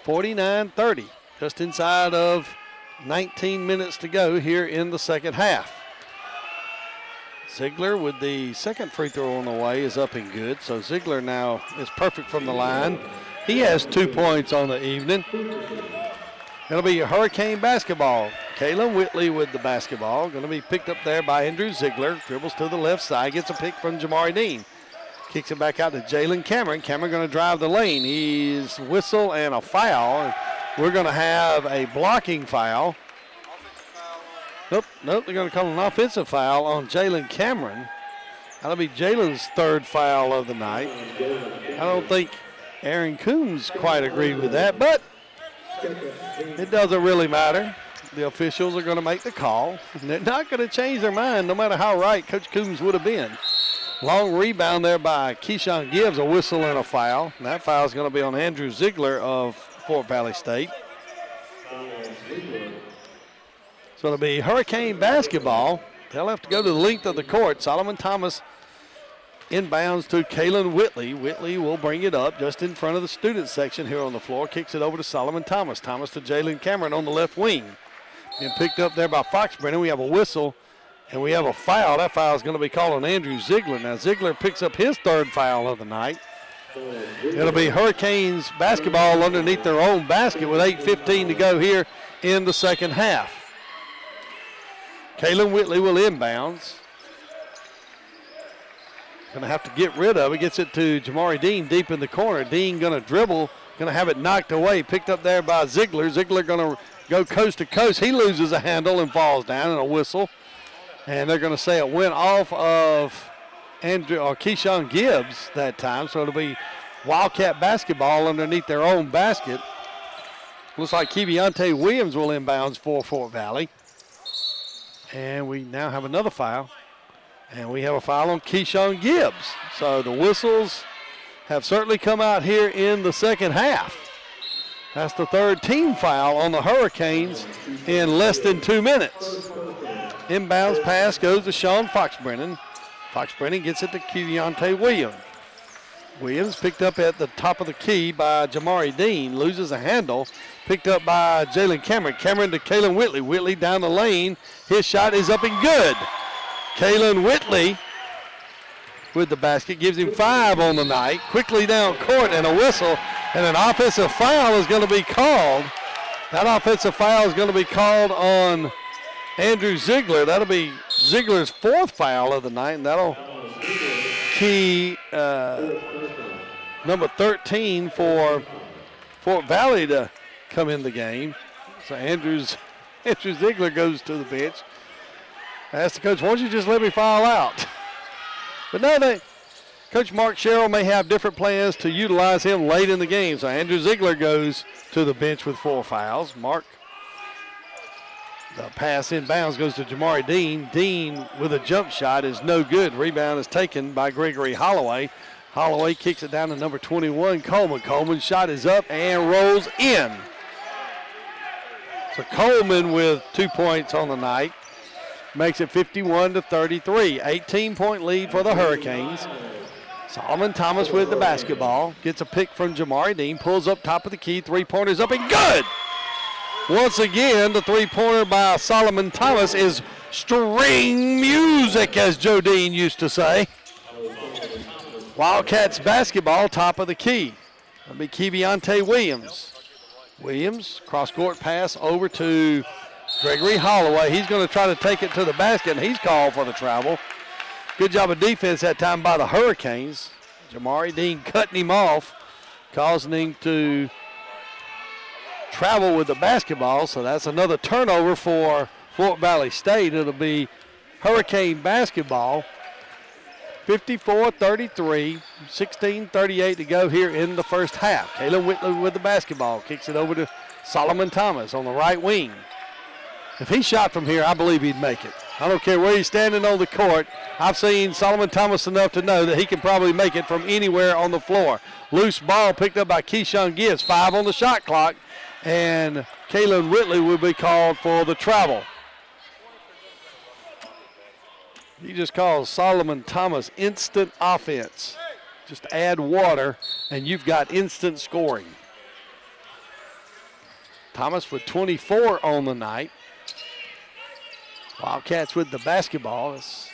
49-30, just inside of 19 minutes to go here in the second half. Ziegler with the second free throw on the way is up and good. So Ziegler now is perfect from the line. He has 2 points on the evening. It'll be Hurricane basketball. Kalen Whitley with the basketball. Going to be picked up there by Andrew Ziegler. Dribbles to the left side. Gets a pick from Jamari Dean. Kicks it back out to Jalen Cameron. Cameron going to drive the lane. He's whistle and a foul. We're going to have a blocking foul. Nope, they're going to call an offensive foul on Jalen Cameron. That'll be Jalen's third foul of the night. I don't think Aaron Coombs quite agreed with that, but it doesn't really matter. The officials are going to make the call. They're not going to change their mind no matter how right Coach Coombs would have been. Long rebound there by Keyshawn Gibbs, a whistle and a foul. And that foul is going to be on Andrew Ziegler of Fort Valley State. So it'll be Hurricane basketball. They'll have to go to the length of the court. Solomon Thomas inbounds to Kalen Whitley. Whitley will bring it up just in front of the student section here on the floor. Kicks it over to Solomon Thomas. Thomas to Jalen Cameron on the left wing. And picked up there by Fox Brennan. We have a whistle and we have a foul. That foul is going to be called on Andrew Ziegler. Now Ziegler picks up his third foul of the night. It'll be Hurricanes basketball underneath their own basket with 8:15 to go here in the second half. Kalen Whitley will inbounds. Going to have to get rid of it. Gets it to Jamari Dean deep in the corner. Dean going to dribble. Going to have it knocked away. Picked up there by Ziegler. Ziegler going to go coast to coast. He loses a handle and falls down, and a whistle. And they're going to say it went off of Keyshawn Gibbs that time. So it'll be Wildcat basketball underneath their own basket. Looks like Keviante Williams will inbounds for Fort Valley. And we now have another foul. And we have a foul on Keyshawn Gibbs. So the whistles have certainly come out here in the second half. That's the third team foul on the Hurricanes in less than 2 minutes. Inbounds pass goes to Sean Fox-Brennan. Fox-Brennan gets it to Keviante Williams. Williams picked up at the top of the key by Jamari Dean. Loses a handle. Picked up by Jalen Cameron. Cameron to Kalen Whitley. Whitley down the lane. His shot is up and good. Kalen Whitley with the basket. Gives him 5 on the night. Quickly down court and a whistle. And an offensive foul is going to be called. That offensive foul is going to be called on Andrew Ziegler. That'll be Ziegler's 4th foul of the night, and that'll key number 13 for Fort Valley to come in the game. So Andrew Ziegler goes to the bench. Asked the coach, why don't you just let me foul out? But no, Coach Mark Sherrill may have different plans to utilize him late in the game. So Andrew Ziegler goes to the bench with 4 fouls. The pass inbounds goes to Jamari Dean. Dean with a jump shot is no good. Rebound is taken by Gregory Holloway. Holloway kicks it down to number 21, Coleman. Coleman's shot is up and rolls in. So Coleman with 2 points on the night makes it 51-33. 18-point lead for the Hurricanes. Solomon Thomas with the basketball. Gets a pick from Jamari Dean. Pulls up top of the key. 3-pointer's up and good. Once again, the 3-pointer by Solomon Thomas is string music, as Joe Dean used to say. Wildcats basketball, top of the key. That'll be Keviante Williams. Williams, cross-court pass over to Gregory Holloway. He's going to try to take it to the basket, and he's called for the travel. Good job of defense that time by the Hurricanes. Jamari Dean cutting him off, causing him to travel with the basketball. So that's another turnover for Fort Valley State. It'll be Hurricane basketball. 54-33, 16:38 to go here in the first half. Kalen Whitley with the basketball. Kicks it over to Solomon Thomas on the right wing. If he shot from here, I believe he'd make it. I don't care where he's standing on the court. I've seen Solomon Thomas enough to know that he can probably make it from anywhere on the floor. Loose ball picked up by Keyshawn Gibbs. 5 on the shot clock. And Kalen Whitley will be called for the travel. He just calls Solomon Thomas instant offense. Just add water, and you've got instant scoring. Thomas with 24 on the night. Wildcats with the basketball. It's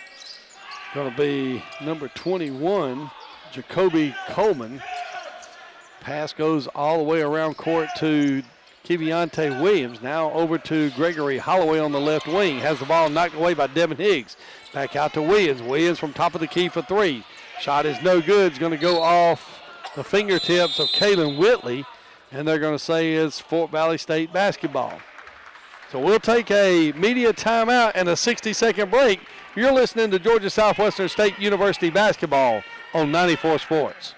going to be number 21, Jacoby Coleman. Pass goes all the way around court to Keviante Williams. Now over to Gregory Holloway on the left wing. Has the ball knocked away by Devin Higgs. Back out to Williams. Williams from top of the key for 3. Shot is no good. It's going to go off the fingertips of Kalen Whitley, and they're going to say it's Fort Valley State basketball. So we'll take a media timeout and a 60-second break. You're listening to Georgia Southwestern State University basketball on 94 Sports.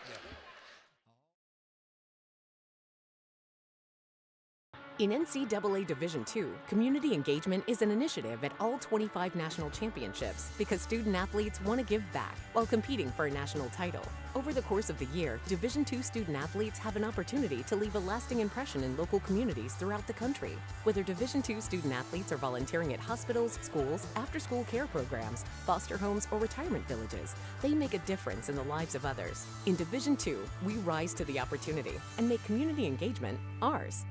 In NCAA Division II, community engagement is an initiative at all 25 national championships because student-athletes want to give back while competing for a national title. Over the course of the year, Division II student-athletes have an opportunity to leave a lasting impression in local communities throughout the country. Whether Division II student-athletes are volunteering at hospitals, schools, after-school care programs, foster homes, or retirement villages, they make a difference in the lives of others. In Division II, we rise to the opportunity and make community engagement ours.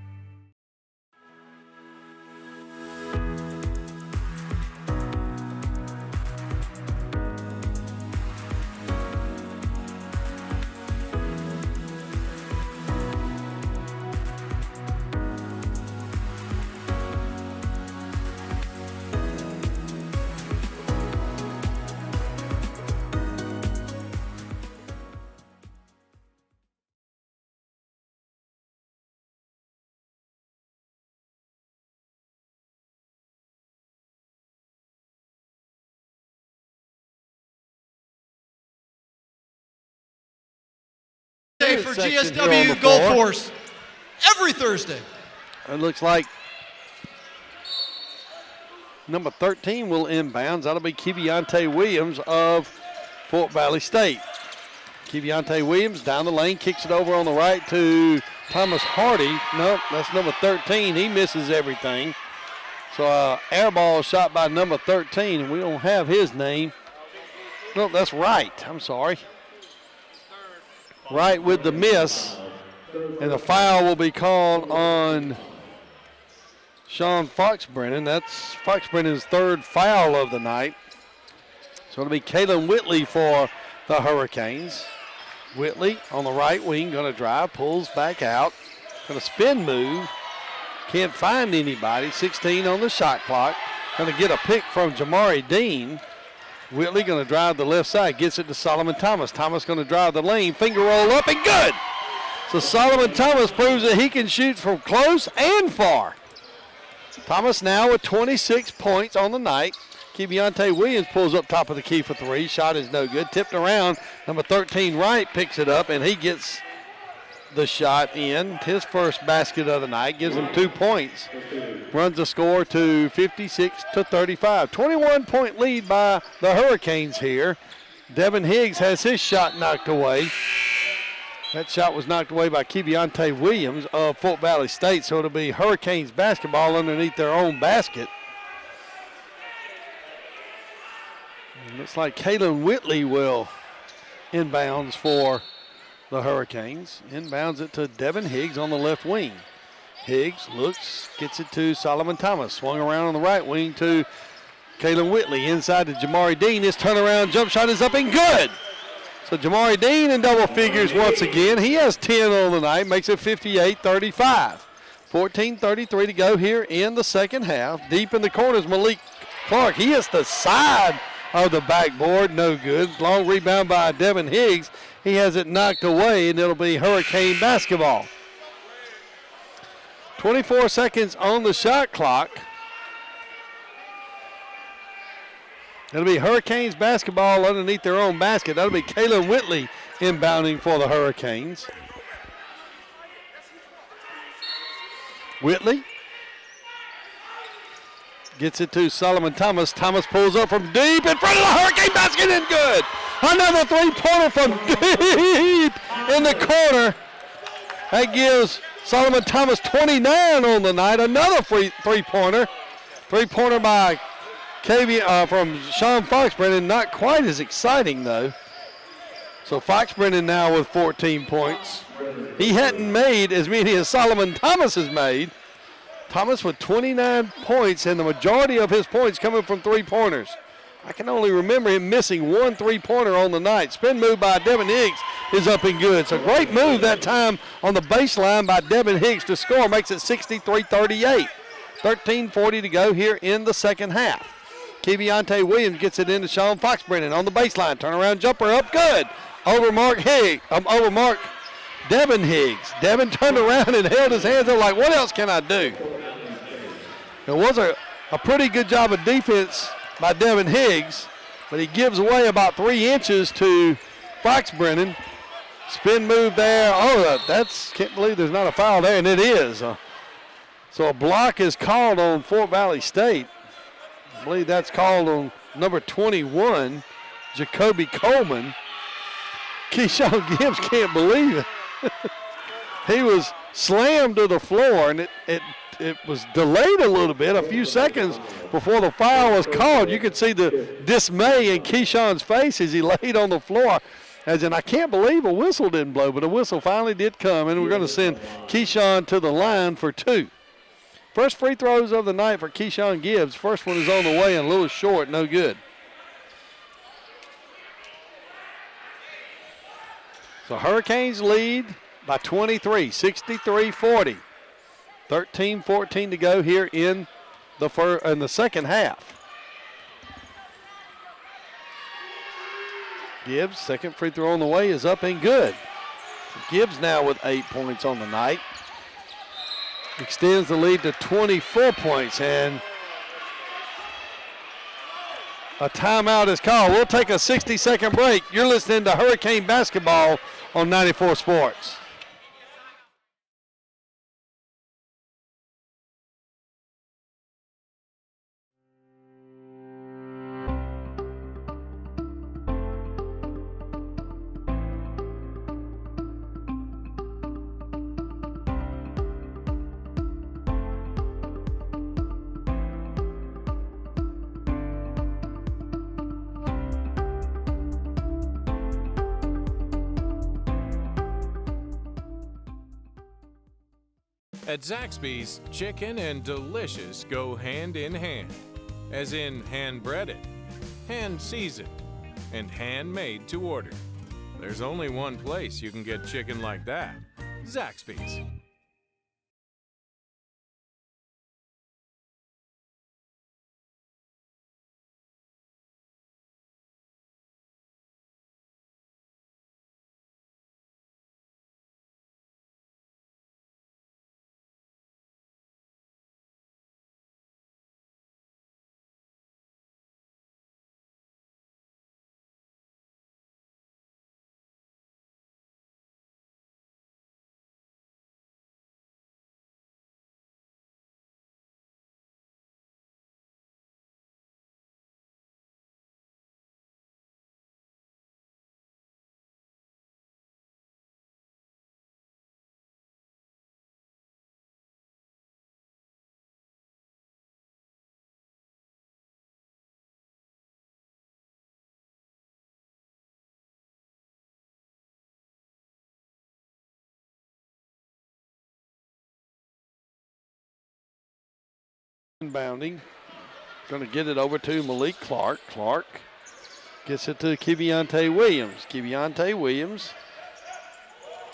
For GSW Gulf Force every Thursday. It looks like number 13 will inbounds. That'll be Keviante Williams of Fort Valley State. Keviante Williams down the lane, kicks it over on the right to Thomas Hardy. Nope, that's number 13. He misses everything. So air ball shot by number 13, and we don't have his name. No, that's Wright. I'm sorry. Wright with the miss, and the foul will be called on Sean Foxbrennan. That's Foxbrennan's 3rd foul of the night. So it'll be Kalen Whitley for the Hurricanes. Whitley on the right wing, going to drive, pulls back out, going to spin move. Can't find anybody. 16 on the shot clock. Going to get a pick from Jamari Dean. Whitley going to drive the left side, gets it to Solomon Thomas. Thomas going to drive the lane, finger roll up and good. So Solomon Thomas proves that he can shoot from close and far. Thomas now with 26 points on the night. Keviante Williams pulls up top of the key for three. Shot is no good. Tipped around. Number 13 Wright picks it up, and he gets the shot in. His first basket of the night gives him 2 points. Runs the score to 56-35. 21-point lead by the Hurricanes here. Devin Higgs has his shot knocked away. That shot was knocked away by Keviante Williams of Fort Valley State, so it'll be Hurricanes basketball underneath their own basket. And looks like Kalen Whitley will inbounds for the Hurricanes. Inbounds it to Devin Higgs on the left wing. Higgs looks, gets it to Solomon Thomas. Swung around on the right wing to Kalen Whitley. Inside to Jamari Dean. His turnaround jump shot is up and good. So Jamari Dean in double figures once again. He has 10 on the night, makes it 58-35. 14:33 to go here in the second half. Deep in the corners, Malik Clark. He hits the side of the backboard, no good. Long rebound by Devin Higgs. He has it knocked away, and it'll be Hurricane basketball. 24 seconds on the shot clock. It'll be Hurricanes basketball underneath their own basket. That'll be Kalen Whitley inbounding for the Hurricanes. Whitley gets it to Solomon Thomas. Thomas pulls up from deep in front of the Hurricane basket and good. Another three-pointer from deep in the corner. That gives Solomon Thomas 29 on the night. Another three-pointer. Three-pointer by from Sean Foxbrennan. Not quite as exciting, though. So Foxbrennan now with 14 points. He hadn't made as many as Solomon Thomas has made. Thomas with 29 points, and the majority of his points coming from three-pointers. I can only remember him missing one three-pointer on the night. Spin move by Devin Higgs is up and good. So great move that time on the baseline by Devin Higgs to score. Makes it 63-38. 13:40 to go here in the second half. Keviante Williams gets it into Sean Foxbrennan on the baseline. Turnaround jumper up good. Over Mark Devin Higgs. Devin turned around and held his hands up like, what else can I do? It was a pretty good job of defense by Devin Higgs, but he gives away about 3 inches to Foxbrennan. Spin move there. Oh, can't believe there's not a foul there, and it is. So a block is called on Fort Valley State. I believe that's called on number 21, Jacoby Coleman. Keyshawn Gibbs can't believe it. He was slammed to the floor, and it was delayed a little bit, a few seconds before the foul was called. You could see the dismay in Keyshawn's face as he laid on the floor. As in, I can't believe a whistle didn't blow, but a whistle finally did come, and we're going to send Keyshawn to the line for 2. First free throws of the night for Keyshawn Gibbs. First one is on the way and a little short, no good. So Hurricanes lead by 23, 63-40. 13-14 to go here in the second half. Gibbs, second free throw on the way is up and good. Gibbs now with 8 points on the night. Extends the lead to 24 points, and a timeout is called. We'll take a 60-second break. You're listening to Hurricane Basketball on 94 Sports. At Zaxby's, chicken and delicious go hand in hand, as in hand-breaded, hand-seasoned, and handmade to order. There's only one place you can get chicken like that. Zaxby's. Inbounding. Going to get it over to Malik Clark. Clark gets it to Keviante Williams. Keviante Williams,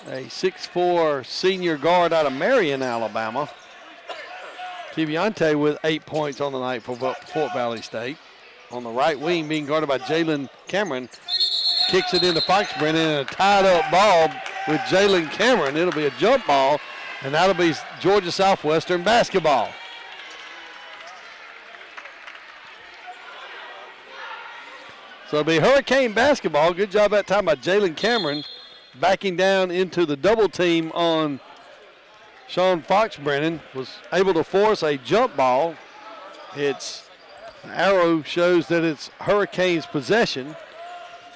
a 6'4" senior guard out of Marion, Alabama. Keviante with 8 points on the night for Fort Valley State. On the right wing, being guarded by Jalen Cameron. Kicks it into Fox Brennan and a tied up ball with Jalen Cameron. It'll be a jump ball, and that'll be Georgia Southwestern basketball. So it'll be Hurricane basketball. Good job that time by Jalen Cameron, backing down into the double team on Sean Fox Brennan. Was able to force a jump ball. Its arrow shows that it's Hurricanes possession.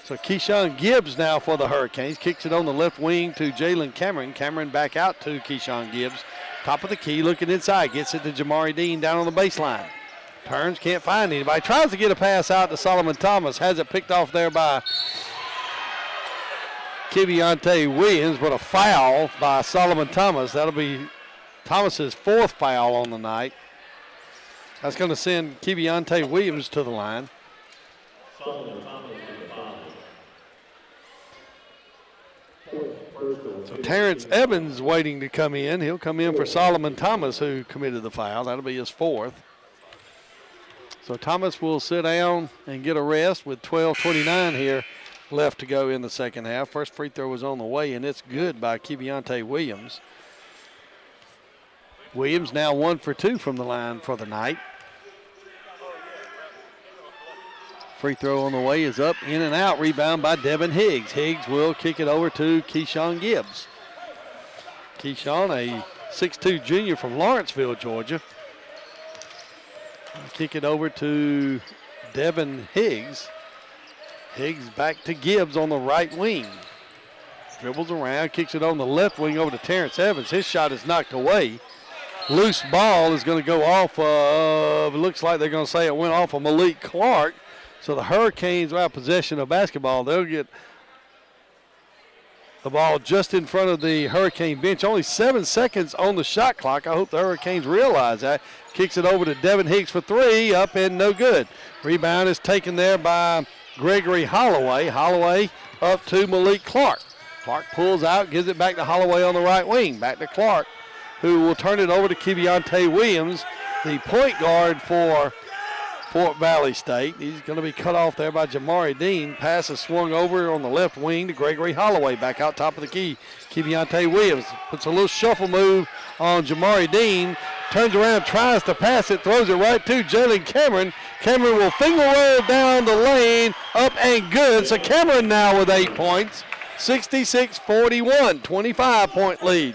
So Keyshawn Gibbs now for the Hurricanes. Kicks it on the left wing to Jalen Cameron. Cameron back out to Keyshawn Gibbs. Top of the key, looking inside. Gets it to Jamari Dean down on the baseline. Turns, can't find anybody. Tries to get a pass out to Solomon Thomas. Has it picked off there by Keviante Williams, but a foul by Solomon Thomas. That'll be Thomas's 4th foul on the night. That's going to send Keviante Williams to the line. So Terrence Evans waiting to come in. He'll come in for Solomon Thomas, who committed the foul. That'll be his 4th. So Thomas will sit down and get a rest with 12:29 here left to go in the second half. First free throw was on the way, and it's good by Keviante Williams. Williams now 1 for 2 from the line for the night. Free throw on the way is up, in and out. Rebound by Devin Higgs. Higgs will kick it over to Keyshawn Gibbs. Keyshawn, a 6'2" junior from Lawrenceville, Georgia. Kick it over to Devin Higgs. Higgs back to Gibbs on the right wing. Dribbles around, kicks it on the left wing over to Terrence Evans. His shot is knocked away. Loose ball is going to go off of, it looks like they're going to say it went off of Malik Clark. So the Hurricanes will have possession of basketball. They'll get the ball just in front of the Hurricane bench. Only 7 seconds on the shot clock. I hope the Hurricanes realize that. Kicks it over to Devin Higgs for 3, up and no good. Rebound is taken there by Gregory Holloway. Holloway up to Malik Clark. Clark pulls out, gives it back to Holloway on the right wing. Back to Clark, who will turn it over to Keviante Williams, the point guard for Fort Valley State. He's going to be cut off there by Jamari Dean. Pass is swung over on the left wing to Gregory Holloway. Back out top of the key. Keviante Williams puts a little shuffle move on Jamari Dean. Turns around, tries to pass it, throws it right to Jalen Cameron. Cameron will finger roll down the lane, up and good. So Cameron now with 8 points. 66-41, 25-point lead.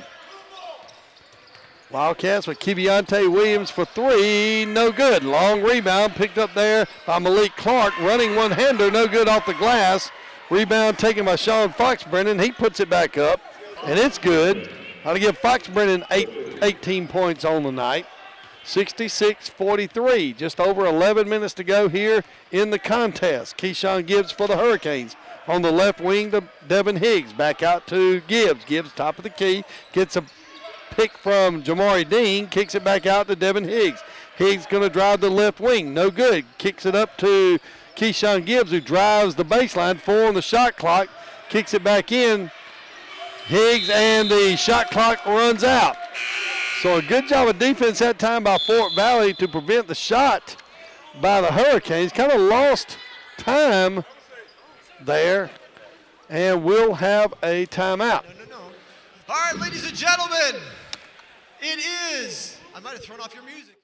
Wildcats with Keviante Williams for 3, no good. Long rebound picked up there by Malik Clark, running one-hander, no good off the glass. Rebound taken by Sean Fox Brennan. He puts it back up, and it's good. I'll give Fox Brennan 18 points on the night. 66-43, just over 11 minutes to go here in the contest. Keyshawn Gibbs for the Hurricanes. On the left wing to Devin Higgs. Back out to Gibbs. Gibbs top of the key. Gets a pick from Jamari Dean. Kicks it back out to Devin Higgs. Higgs going to drive the left wing. No good. Kicks it up to Keyshawn Gibbs, who drives the baseline. 4 on the shot clock. kicks it back in. Higgs, and the shot clock runs out. So a good job of defense that time by Fort Valley to prevent the shot by the Hurricanes. Kind of lost time there, and we'll have a timeout. No. All right, ladies and gentlemen, it is. I might have thrown off your music.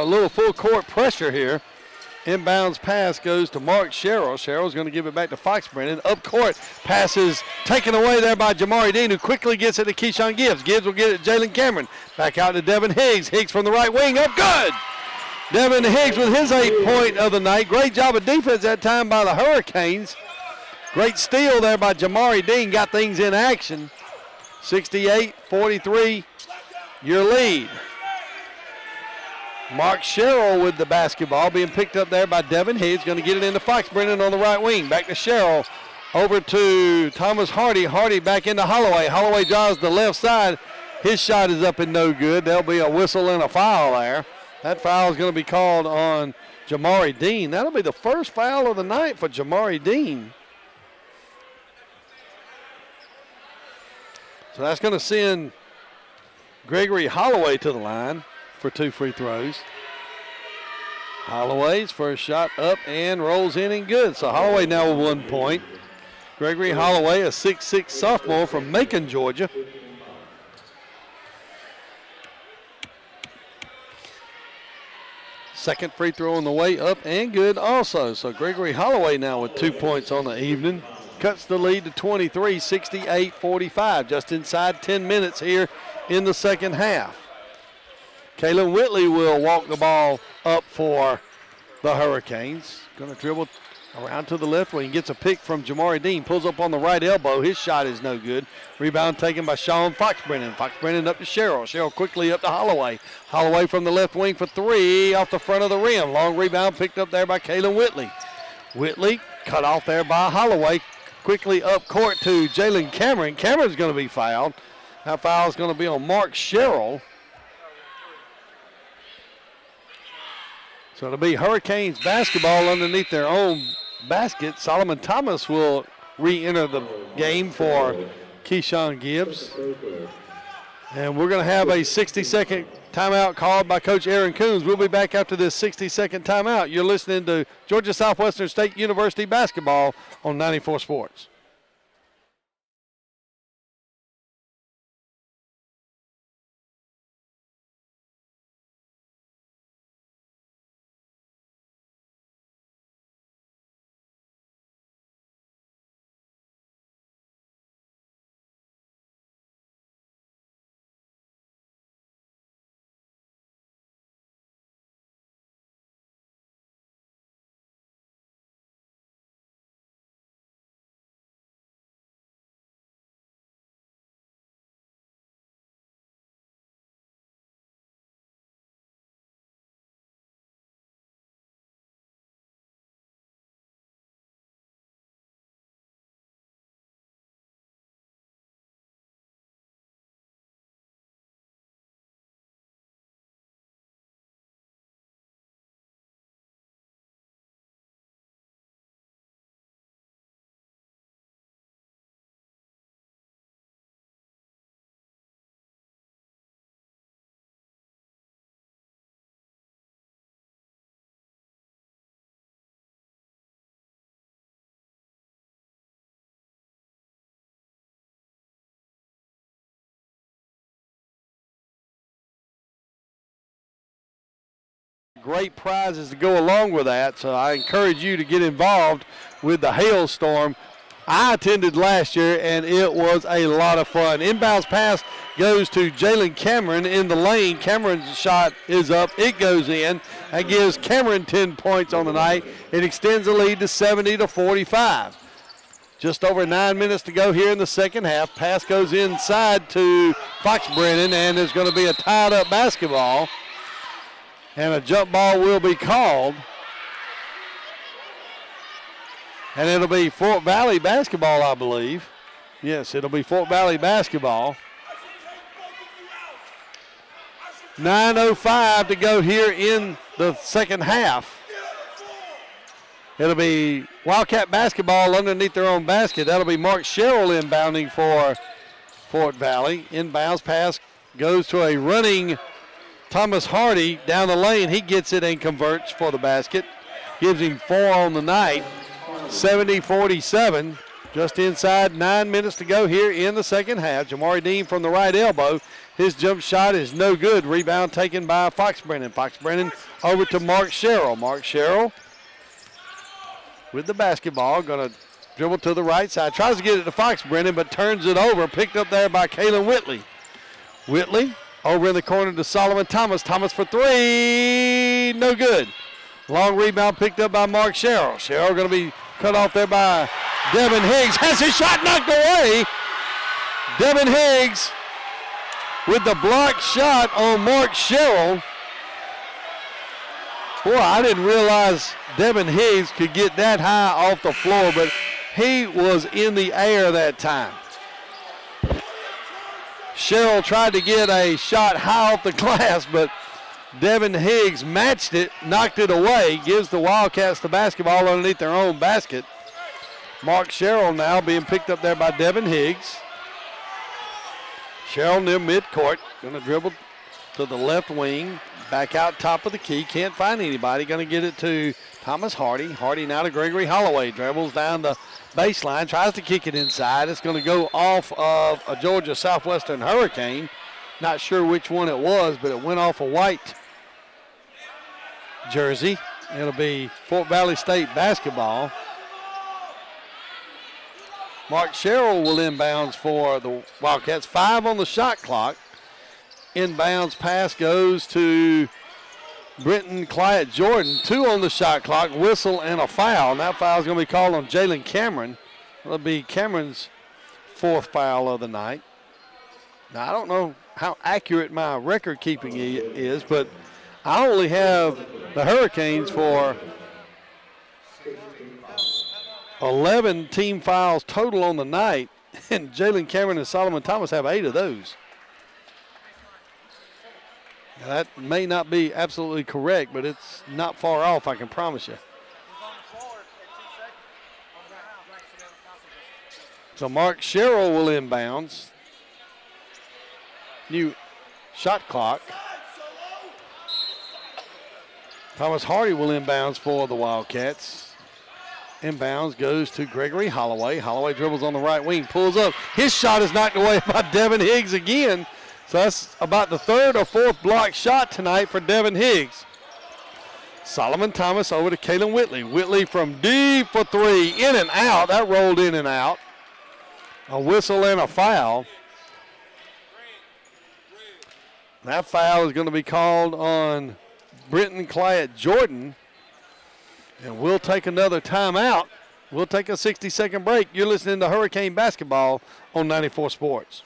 Little full court pressure here. Inbounds pass goes to Mark Sherrill. Sherrill's going to give it back to Fox Brennan. Up court, passes taken away there by Jamari Dean, who quickly gets it to Keyshawn Gibbs. Gibbs will get it to Jalen Cameron. Back out to Devin Higgs. Higgs from the right wing, up good. Devin Higgs with his 8-point of the night. Great job of defense that time by the Hurricanes. Great steal there by Jamari Dean. Got things in action. 68-43, your lead. Mark Sherrill with the basketball, being picked up there by Devin Higgs. Going to get it into Fox Brennan on the right wing. Back to Sherrill. Over to Thomas Hardy. Hardy back into Holloway. Holloway drives the left side. His shot is up and no good. There'll be a whistle and a foul there. That foul is going to be called on Jamari Dean. That'll be the first foul of the night for Jamari Dean. So that's going to send Gregory Holloway to the line for 2 free throws. Holloway's first shot up and rolls in and good. So Holloway now with 1 point. Gregory Holloway, a 6'6" sophomore from Macon, Georgia. Second free throw on the way up and good also. So Gregory Holloway now with 2 points on the evening. Cuts the lead to 23, 68-45. Just inside 10 minutes here in the second half. Kalen Whitley will walk the ball up for the Hurricanes. Going to dribble around to the left wing. Gets a pick from Jamari Dean. Pulls up on the right elbow. His shot is no good. Rebound taken by Sean Fox Brennan. Fox Brennan up to Sherrill. Sherrill quickly up to Holloway. Holloway from the left wing for 3 off the front of the rim. Long rebound picked up there by Kalen Whitley. Whitley cut off there by Holloway. Quickly up court to Jalen Cameron. Cameron's going to be fouled. That foul is going to be on Mark Sherrill. So it'll be Hurricanes basketball underneath their own basket. Solomon Thomas will re-enter the game for Keyshawn Gibbs. And we're going to have a 60-second timeout called by Coach Aaron Coons. We'll be back after this 60-second timeout. You're listening to Georgia Southwestern State University basketball on 94 Sports. great prizes to go along with that. So I encourage you to get involved with the Hailstorm. I attended last year, and it was a lot of fun. Inbounds pass goes to Jalen Cameron in the lane. Cameron's shot is up. It goes in. That gives Cameron 10 points on the night. It extends the lead to 70-45. Just over 9 minutes to go here in the second half. Pass goes inside to Fox Brennan, and there's going to be a tied-up basketball. And a jump ball will be called. And it'll be Fort Valley basketball, I believe. Yes, it'll be Fort Valley basketball. 9:05 to go here in the second half. It'll be Wildcat basketball underneath their own basket. That'll be Mark Sherrill inbounding for Fort Valley. Inbounds pass goes to a running Thomas Hardy down the lane. He gets it and converts for the basket. Gives him 4 on the night. 70-47. Just inside 9 minutes to go here in the second half. Jamari Dean from the right elbow. His jump shot is no good. Rebound taken by Fox Brennan. Fox Brennan over to Mark Sherrill. Mark Sherrill with the basketball. Going to dribble to the right side. Tries to get it to Fox Brennan, but turns it over. Picked up there by Kalen Whitley. Whitley over in the corner to Solomon Thomas. Thomas for 3. No good. Long rebound picked up by Mark Sherrill. Sherrill going to be cut off there by Devin Higgs. Has his shot knocked away. Devin Higgs with the blocked shot on Mark Sherrill. Boy, I didn't realize Devin Higgs could get that high off the floor, but he was in the air that time. Sherrill tried to get a shot high off the glass, but Devin Higgs matched it, knocked it away, gives the Wildcats the basketball underneath their own basket. Mark Sherrill now being picked up there by Devin Higgs. Sherrill near midcourt, going to dribble to the left wing, back out top of the key, can't find anybody, going to get it to Thomas Hardy. Hardy now to Gregory Holloway, dribbles down the baseline, tries to kick it inside. It's going to go off of a Georgia Southwestern Hurricane. Not sure which one it was, but it went off a white jersey. It'll be Fort Valley State basketball. Mark Sherrill will inbounds for the Wildcats. 5 on the shot clock. Inbounds pass goes to Brenton Clyde Jordan. 2 on the shot clock. Whistle and a foul. And that foul is going to be called on Jalen Cameron. It'll be Cameron's 4th foul of the night. Now, I don't know how accurate my record keeping is, but I only have the Hurricanes for 11 team fouls total on the night, and Jalen Cameron and Solomon Thomas have 8 of those. Now, that may not be absolutely correct, but it's not far off, I can promise you. So Mark Sherrill will inbounds. New shot clock. Thomas Hardy will inbounds for the Wildcats. Inbounds goes to Gregory Holloway. Holloway dribbles on the right wing, pulls up. His shot is knocked away by Devin Higgs again. So that's about the 3rd or 4th block shot tonight for Devin Higgs. Solomon Thomas over to Kalen Whitley. Whitley from deep for 3, in and out. That rolled in and out. A whistle and a foul. That foul is going to be called on Brenton Clyde Jordan. And we'll take another timeout. We'll take a 60-second break. You're listening to Hurricane Basketball on 94 Sports.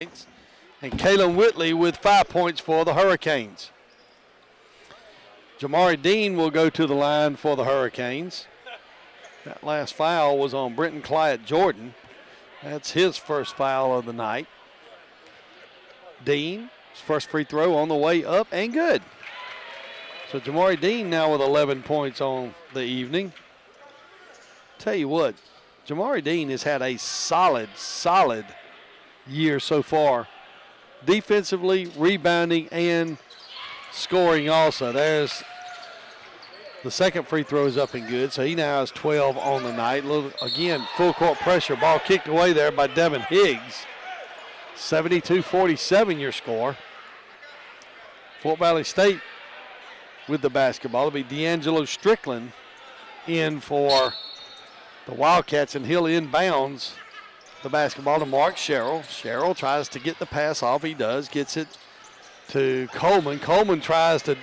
And Kalen Whitley with 5 points for the Hurricanes. Jamari Dean will go to the line for the Hurricanes. That last foul was on Brenton Clyott Jordan. That's his first foul of the night. Dean, his first free throw on the way up and good. So Jamari Dean now with 11 points on the evening. Tell you what, Jamari Dean has had a solid year so far. Defensively, rebounding, and scoring also. There's the second free throw is up and good, so he now has 12 on the night. Again, full court pressure. Ball kicked away there by Devin Higgs. 72-47 your score. Fort Valley State with the basketball. It'll be D'Angelo Strickland in for the Wildcats, and he'll inbounds the basketball to Mark Sherrill. Sherrill tries to get the pass off. He does. Gets it to Coleman. Coleman tries to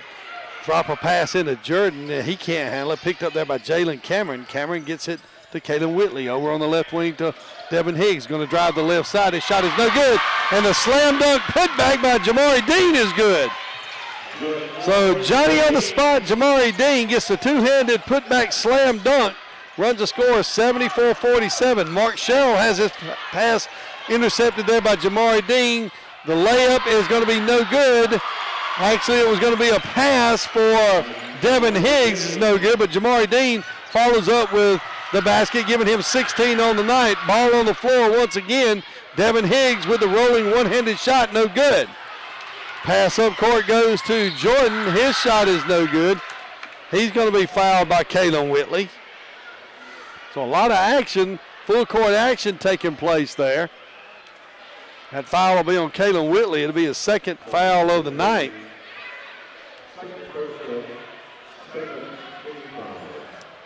drop a pass into Jordan. He can't handle it. Picked up there by Jalen Cameron. Cameron gets it to Kalen Whitley. Over on the left wing to Devin Higgs. Going to drive the left side. His shot is no good. And the slam dunk putback by Jamari Dean is good. So Johnny on the spot. Jamari Dean gets the two-handed putback slam dunk. Runs a score of 74-47. Mark Sherrill has his pass intercepted there by Jamari Dean. The layup is going to be no good. Actually, it was going to be a pass for Devin Higgs. It's no good, but Jamari Dean follows up with the basket, giving him 16 on the night. Ball on the floor once again. Devin Higgs with the rolling one-handed shot, no good. Pass up court goes to Jordan. His shot is no good. He's going to be fouled by Kalen Whitley. So a lot of action, full court action taking place there. That foul will be on Kalen Whitley. It'll be his second foul of the night.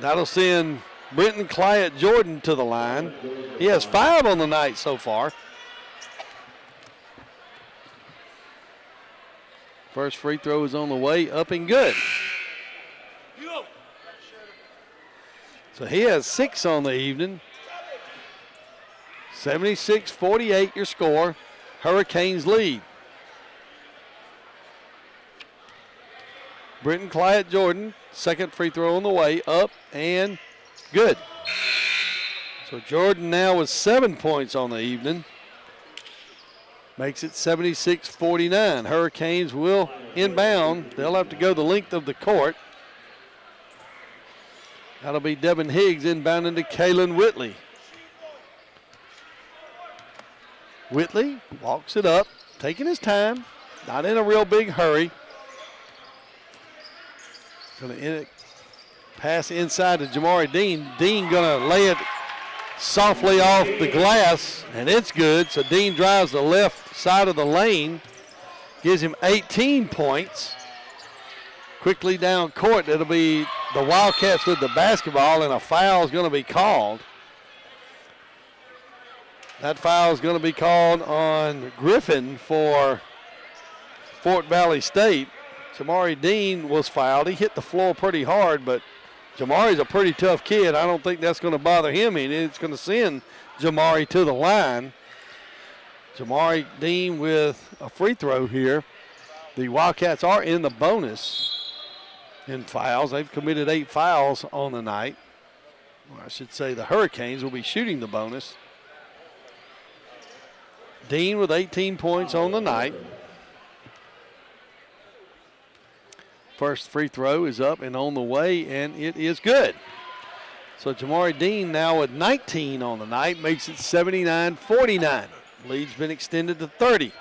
That'll send Brenton Clyott Jordan to the line. He has 5 on the night so far. First free throw is on the way, up and good. So he has 6 on the evening. 76-48 your score. Hurricanes lead. Brenton Clyott Jordan, second free throw on the way, up and good. So Jordan now with 7 points on the evening. Makes it 76-49. Hurricanes will inbound. They'll have to go the length of the court. That'll be Devin Higgs inbounding to Kalen Whitley. Whitley walks it up, taking his time, not in a real big hurry. Going to pass inside to Jamari Dean. Dean going to lay it softly off the glass, and it's good. So Dean drives the left side of the lane, gives him 18 points. Quickly down court, it'll be the Wildcats with the basketball, and a foul is going to be called. That foul is going to be called on Griffin for Fort Valley State. Jamari Dean was fouled. He hit the floor pretty hard, but Jamari's a pretty tough kid. I don't think that's going to bother him any. It's going to send Jamari to the line. Jamari Dean with a free throw here. The Wildcats are in the bonus in fouls. They've committed 8 fouls on the night. Or I should say the Hurricanes will be shooting the bonus. Dean with 18 points on the night. First free throw is up and on the way, and it is good. So Jamari Dean now with 19 on the night makes it 79-49. Lead's been extended to 30.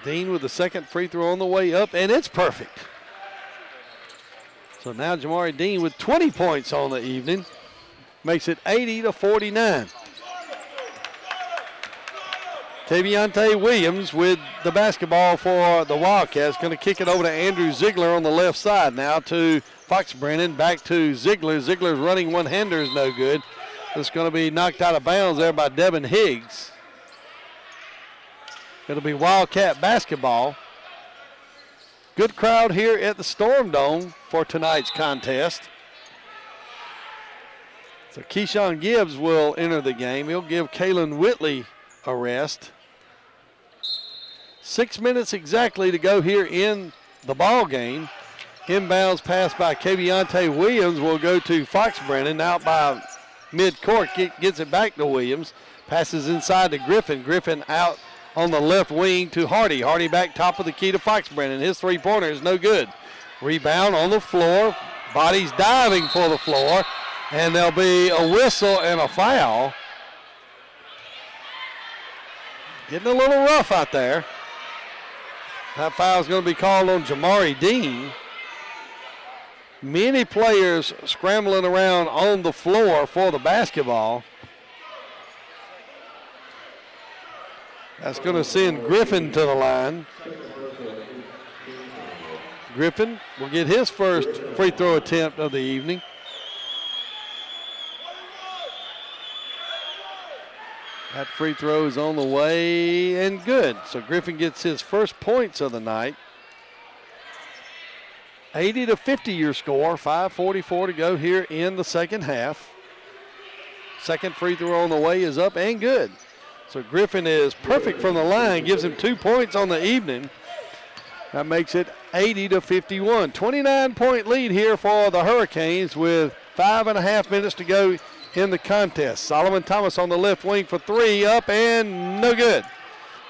Dean with the second free throw on the way up, and it's perfect. So now Jamari Dean with 20 points on the evening makes it 80-49. Taviante Williams with the basketball for the Wildcats. Going to kick it over to Andrew Ziegler on the left side. Now to Fox Brennan. Back to Ziegler. Ziegler's running one-hander is no good. It's going to be knocked out of bounds there by Devin Higgs. It'll be Wildcat basketball. Good crowd here at the Storm Dome for tonight's contest. So Keyshawn Gibbs will enter the game. He'll give Kalen Whitley a rest. 6 minutes exactly to go here in the ball game. Inbounds pass by Keviante Williams will go to Fox Brennan out by mid-court. Gets it back to Williams. Passes inside to Griffin. Griffin out on the left wing to Hardy. Hardy back top of the key to Fox Brennan. His three-pointer is no good. Rebound on the floor. Bodies diving for the floor. And there'll be a whistle and a foul. Getting a little rough out there. That foul is going to be called on Jamari Dean. Many players scrambling around on the floor for the basketball. That's going to send Griffin to the line. Griffin will get his first free throw attempt of the evening. That free throw is on the way and good. So Griffin gets his first points of the night. 80-50 your score. 5:44 to go here in the second half. Second free throw on the way is up and good. So Griffin is perfect from the line. Gives him 2 points on the evening. That makes it 80-51. 29-point lead here for the Hurricanes with 5.5 minutes to go in the contest. Solomon Thomas on the left wing for three, up and no good.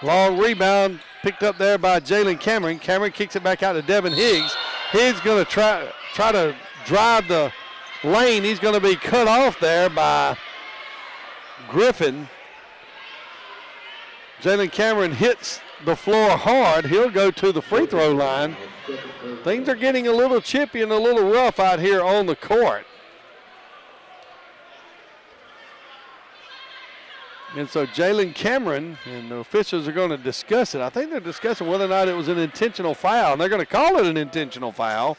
Long rebound picked up there by Jalen Cameron. Cameron kicks it back out to Devin Higgs. Higgs going to try to drive the lane. He's going to be cut off there by Griffin. Jalen Cameron hits the floor hard. He'll go to the free throw line. Things are getting a little chippy and a little rough out here on the court. And so Jalen Cameron and the officials are going to discuss it. I think they're discussing whether or not it was an intentional foul. And they're going to call it an intentional foul.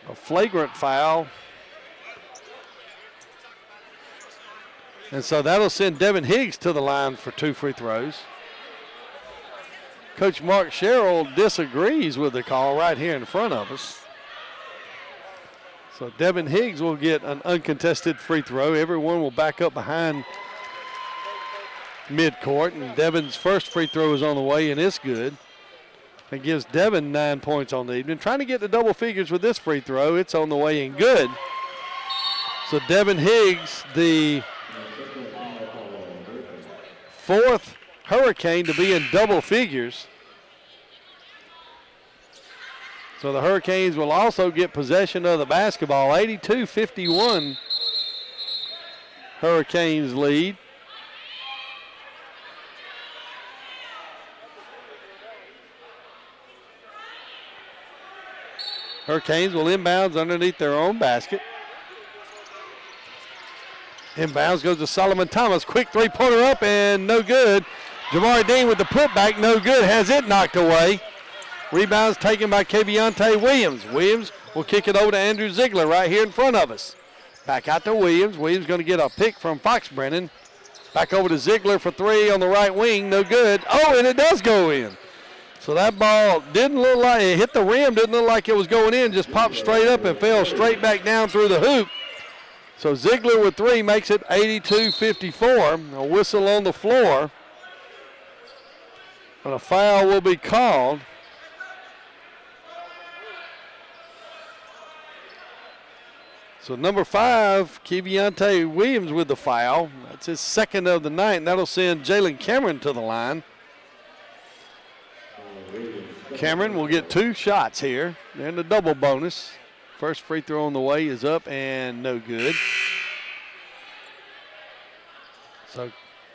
A flagrant foul. And so that'll send Devin Higgs to the line for 2 free throws. Coach Mark Sherrill disagrees with the call right here in front of us. So Devin Higgs will get an uncontested free throw. Everyone will back up behind midcourt, and Devin's first free throw is on the way, and it's good. It gives Devin 9 points on the evening. Trying to get to double figures with this free throw. It's on the way and good. So Devin Higgs, the fourth Hurricane to be in double figures. So the Hurricanes will also get possession of the basketball. 82-51 Hurricanes lead. Hurricanes will inbounds underneath their own basket. Inbounds goes to Solomon Thomas. Quick three-pointer up and no good. Jamari Dean with the putback, no good. Has it knocked away. Rebounds taken by Keviante Williams. Williams will kick it over to Andrew Ziegler right here in front of us. Back out to Williams. Williams going to get a pick from Fox Brennan. Back over to Ziegler for three on the right wing. No good. Oh, and it does go in. So that ball didn't look like it hit the rim. Didn't look like it was going in. Just popped straight up and fell straight back down through the hoop. So Ziegler with three makes it 82-54. A whistle on the floor. And a foul will be called. So number 5, Keviante Williams with the foul. That's his second of the night, and that'll send Jalen Cameron to the line. Cameron will get 2 shots here. They're in the double bonus. First free throw on the way is up and no good. So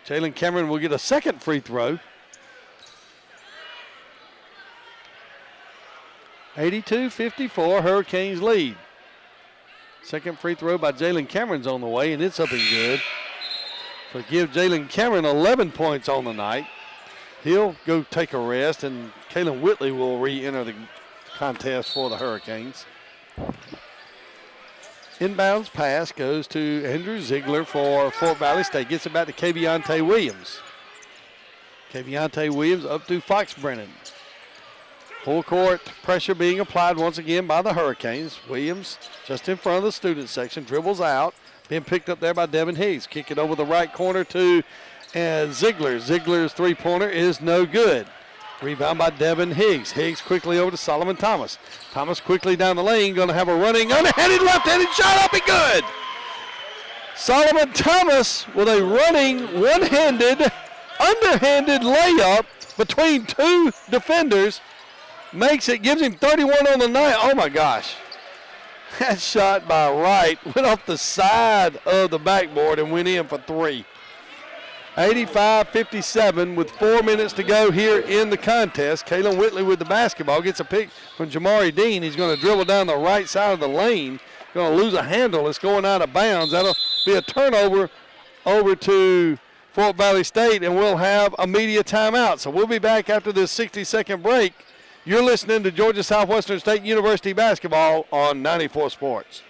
Jalen Cameron will get a second free throw. 82-54, Hurricanes lead. Second free throw by Jalen Cameron's on the way, and it's up and good. So give Jalen Cameron 11 points on the night. He'll go take a rest, and Kalen Whitley will re-enter the contest for the Hurricanes. Inbounds pass goes to Andrew Ziegler for Fort Valley State. Gets it back to Keviante Williams. Keviante Williams up to Fox Brennan. Full court pressure being applied once again by the Hurricanes. Williams just in front of the student section, dribbles out, being picked up there by Devin Higgs. Kick it over the right corner to Ziegler. Ziegler's three-pointer is no good. Rebound by Devin Higgs. Higgs quickly over to Solomon Thomas. Thomas quickly down the lane, going to have a running, underhanded, left-handed shot up and good. Solomon Thomas with a running, one-handed, underhanded layup between two defenders. Makes it, gives him 31 on the night. Oh my gosh. That shot by Wright went off the side of the backboard and went in for three. 85-57 with 4 minutes to go here in the contest. Kalen Whitley with the basketball. Gets a pick from Jamari Dean. He's going to dribble down the right side of the lane. Going to lose a handle. It's going out of bounds. That'll be a turnover over to Fort Valley State, and we'll have a media timeout. So we'll be back after this 60-second break. You're listening to Georgia Southwestern State University basketball on 94 Sports.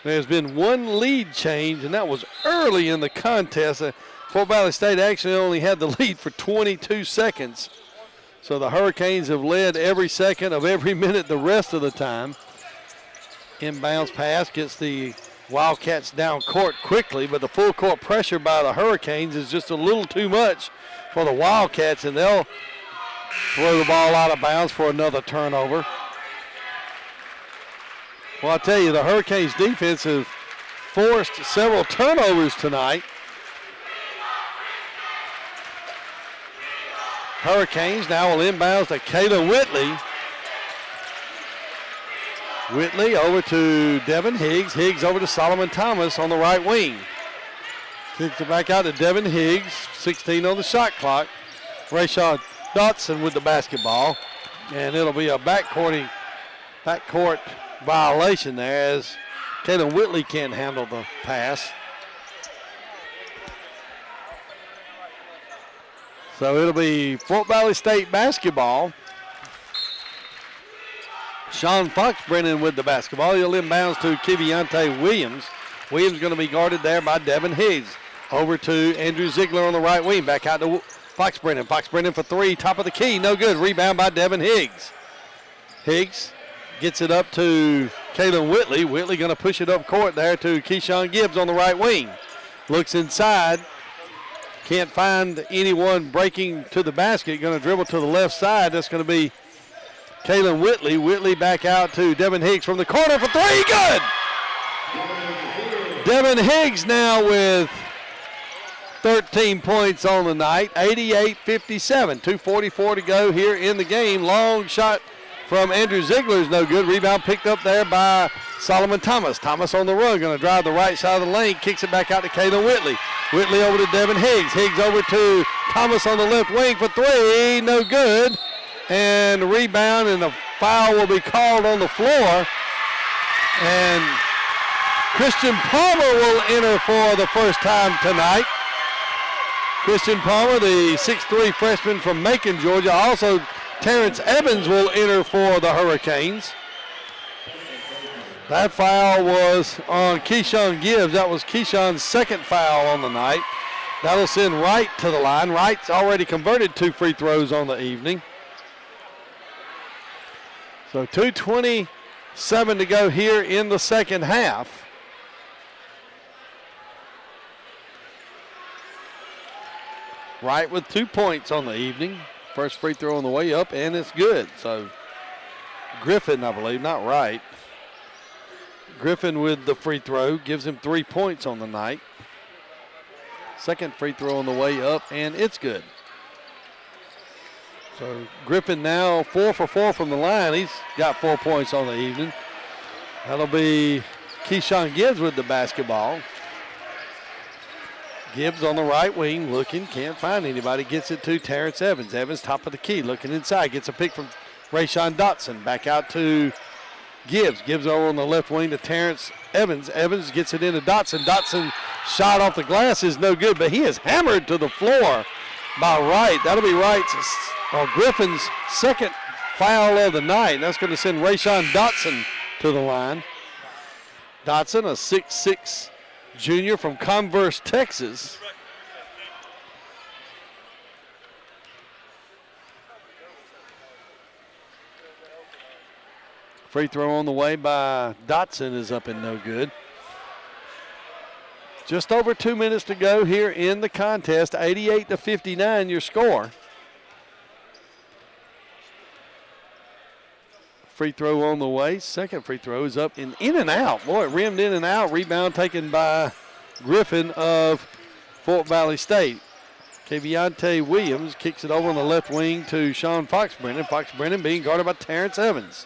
There's been one lead change, and that was early in the contest. Fort Valley State actually only had the lead for 22 seconds. So the Hurricanes have led every second of every minute the rest of the time. Inbounds pass gets the Wildcats down court quickly, but the full court pressure by the Hurricanes is just a little too much for the Wildcats, and they'll throw the ball out of bounds for another turnover. Well, I tell you, the Hurricanes defense has forced several turnovers tonight. Hurricanes now will inbounds to Kayla Whitley. Whitley over to Devin Higgs. Higgs over to Solomon Thomas on the right wing. Kicks it back out to Devin Higgs. 16 on the shot clock. Rayshad Dotson with the basketball. And it'll be a backcourt violation there as Kayla Whitley can't handle the pass. So it'll be Fort Valley State basketball. Sean Fox-Brennan with the basketball. He'll inbounds to Kiviante Williams. Williams going to be guarded there by Devin Higgs. Over to Andrew Ziegler on the right wing. Back out to Fox-Brennan. Fox-Brennan for three. Top of the key. No good. Rebound by Devin Higgs. Higgs gets it up to Kayla Whitley. Whitley going to push it up court there to Keyshawn Gibbs on the right wing. Looks inside. Can't find anyone breaking to the basket. Going to dribble to the left side. That's going to be Kayla Whitley. Whitley back out to Devin Higgs from the corner for three. Good! Devin Higgs now with 13 points on the night. 88-57. 2:44 to go here in the game. Long shot from Andrew Ziegler is no good. Rebound picked up there by Solomon Thomas. Thomas on the run, going to drive the right side of the lane. Kicks it back out to Kayla Whitley. Whitley over to Devin Higgs. Higgs over to Thomas on the left wing for three. No good. And rebound, and a foul will be called on the floor. And Christian Palmer will enter for the first time tonight. Christian Palmer, the 6'3 freshman from Macon, Georgia. Also, Terrence Evans will enter for the Hurricanes. That foul was on Keyshawn Gibbs. That was Keyshawn's second foul on the night. That'll send Wright to the line. Wright's already converted 2 free throws on the evening. So 2:27 to go here in the second half. Wright with 2 points on the evening. First free throw on the way up, and it's good. So Griffin, I believe, not Wright. Griffin with the free throw gives him 3 points on the night. Second free throw on the way up, and it's good. So Griffin now 4 for 4 from the line. He's got 4 points on the evening. That'll be Keyshawn Gibbs with the basketball. Gibbs on the right wing looking, can't find anybody. Gets it to Terrence Evans. Evans top of the key, looking inside. Gets a pick from Rayshawn Dotson. Back out to Gibbs. Gibbs over on the left wing to Terrence Evans. Evans gets it into Dotson. Dotson shot off the glass is no good, but he is hammered to the floor by Wright. That'll be Wright's or Griffin's second foul of the night. That's going to send Rayshawn Dotson to the line. Dotson, a 6'6" junior from Converse, Texas. Free throw on the way by Dotson is up and no good. Just over 2 minutes to go here in the contest. 88-59 your score. Free throw on the way. Second free throw is up and in and out. Boy, it rimmed in and out. Rebound taken by Griffin of Fort Valley State. Keviante Williams kicks it over on the left wing to Sean Fox-Brennan. Fox-Brennan being guarded by Terrence Evans.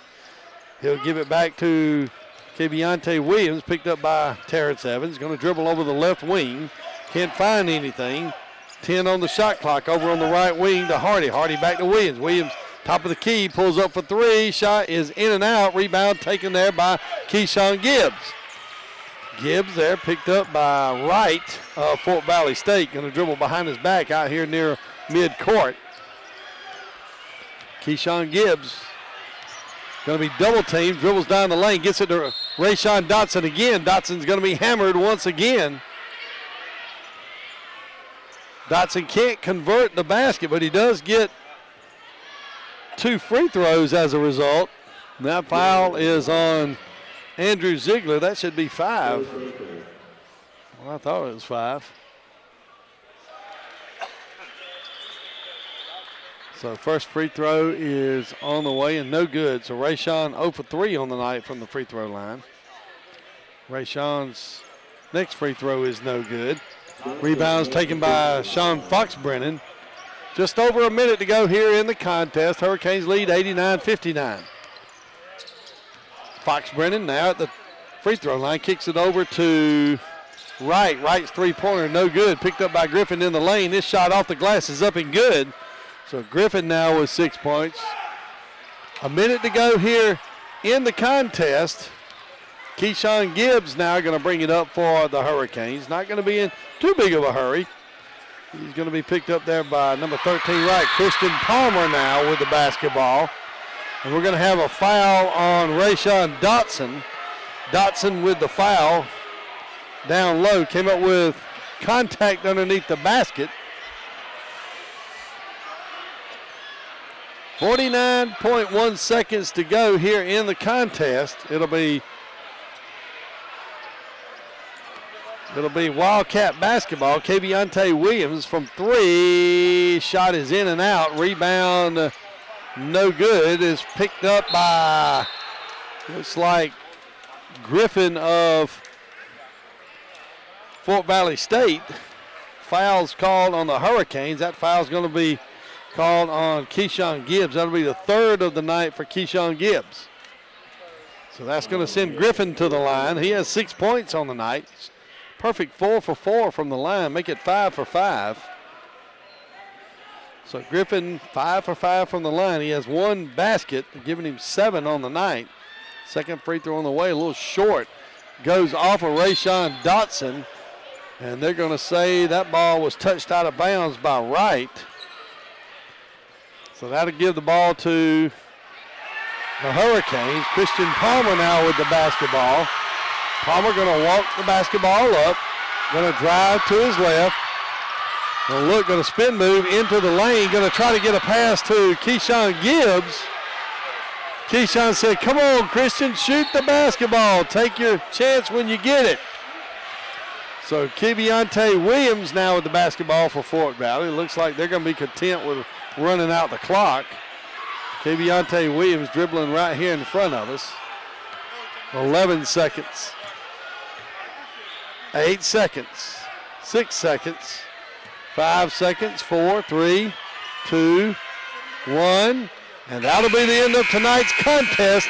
He'll give it back to Keviante Williams, picked up by Terrence Evans. Going to dribble over the left wing. Can't find anything. 10 on the shot clock. Over on the right wing to Hardy. Hardy back to Williams. Williams top of the key, pulls up for 3. Shot is in and out. Rebound taken there by Keyshawn Gibbs. Gibbs there picked up by Wright of Fort Valley State. Going to dribble behind his back out here near mid-court. Keyshawn Gibbs going to be double teamed. Dribbles down the lane. Gets it to Rayshawn Dotson again. Dotson's going to be hammered once again. Dotson can't convert the basket, but he does get 2 free throws as a result. That foul is on Andrew Ziegler. That should be 5. Well, I thought it was 5. So first free throw is on the way and no good. So Rayshawn 0 for 3 on the night from the free throw line. Rayshawn's next free throw is no good. Rebounds taken by Sean Fox-Brennan. Just over a minute to go here in the contest. Hurricanes lead 89-59. Fox-Brennan now at the free throw line. Kicks it over to Wright. Wright's three-pointer no good. Picked up by Griffin in the lane. This shot off the glass is up and good. So Griffin now with 6 points. A minute to go here in the contest. Keyshawn Gibbs now going to bring it up for the Hurricanes. Not going to be in too big of a hurry. He's going to be picked up there by number 13 Wright. Christian Palmer now with the basketball. And we're going to have a foul on Rayshawn Dotson. Dotson with the foul down low. Came up with contact underneath the basket. 49.1 seconds to go here in the contest. It'll be Wildcat basketball. Keviante Williams from 3. Shot is in and out. Rebound no good. Is picked up by, looks like, Griffin of Fort Valley State. Foul's called on the Hurricanes. That foul's going to be called on Keyshawn Gibbs. That'll be the 3rd of the night for Keyshawn Gibbs. So that's going to send Griffin to the line. He has 6 points on the night. Perfect 4 for 4 from the line. Make it 5 for 5. So Griffin 5 for 5 from the line. He has 1 basket, giving him 7 on the night. Second free throw on the way, a little short. Goes off of Rayshawn Dotson. And they're going to say that ball was touched out of bounds by Wright. So that'll give the ball to the Hurricanes. Christian Palmer now with the basketball. Palmer going to walk the basketball up. Going to drive to his left. Going to spin move into the lane. Going to try to get a pass to Keyshawn Gibbs. Keyshawn said, come on, Christian, shoot the basketball. Take your chance when you get it. So Keviante Williams now with the basketball for Fort Valley. Looks like they're going to be content with running out the clock. Keviante Williams dribbling right here in front of us. 11 seconds. 8 seconds. 6 seconds. 5 seconds. 4, 3, 2, 1. And that'll be the end of tonight's contest.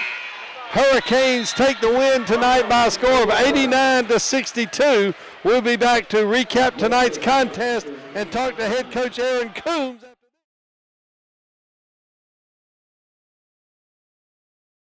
Hurricanes take the win tonight by a score of 89-62. We'll be back to recap tonight's contest and talk to head coach Aaron Coombs.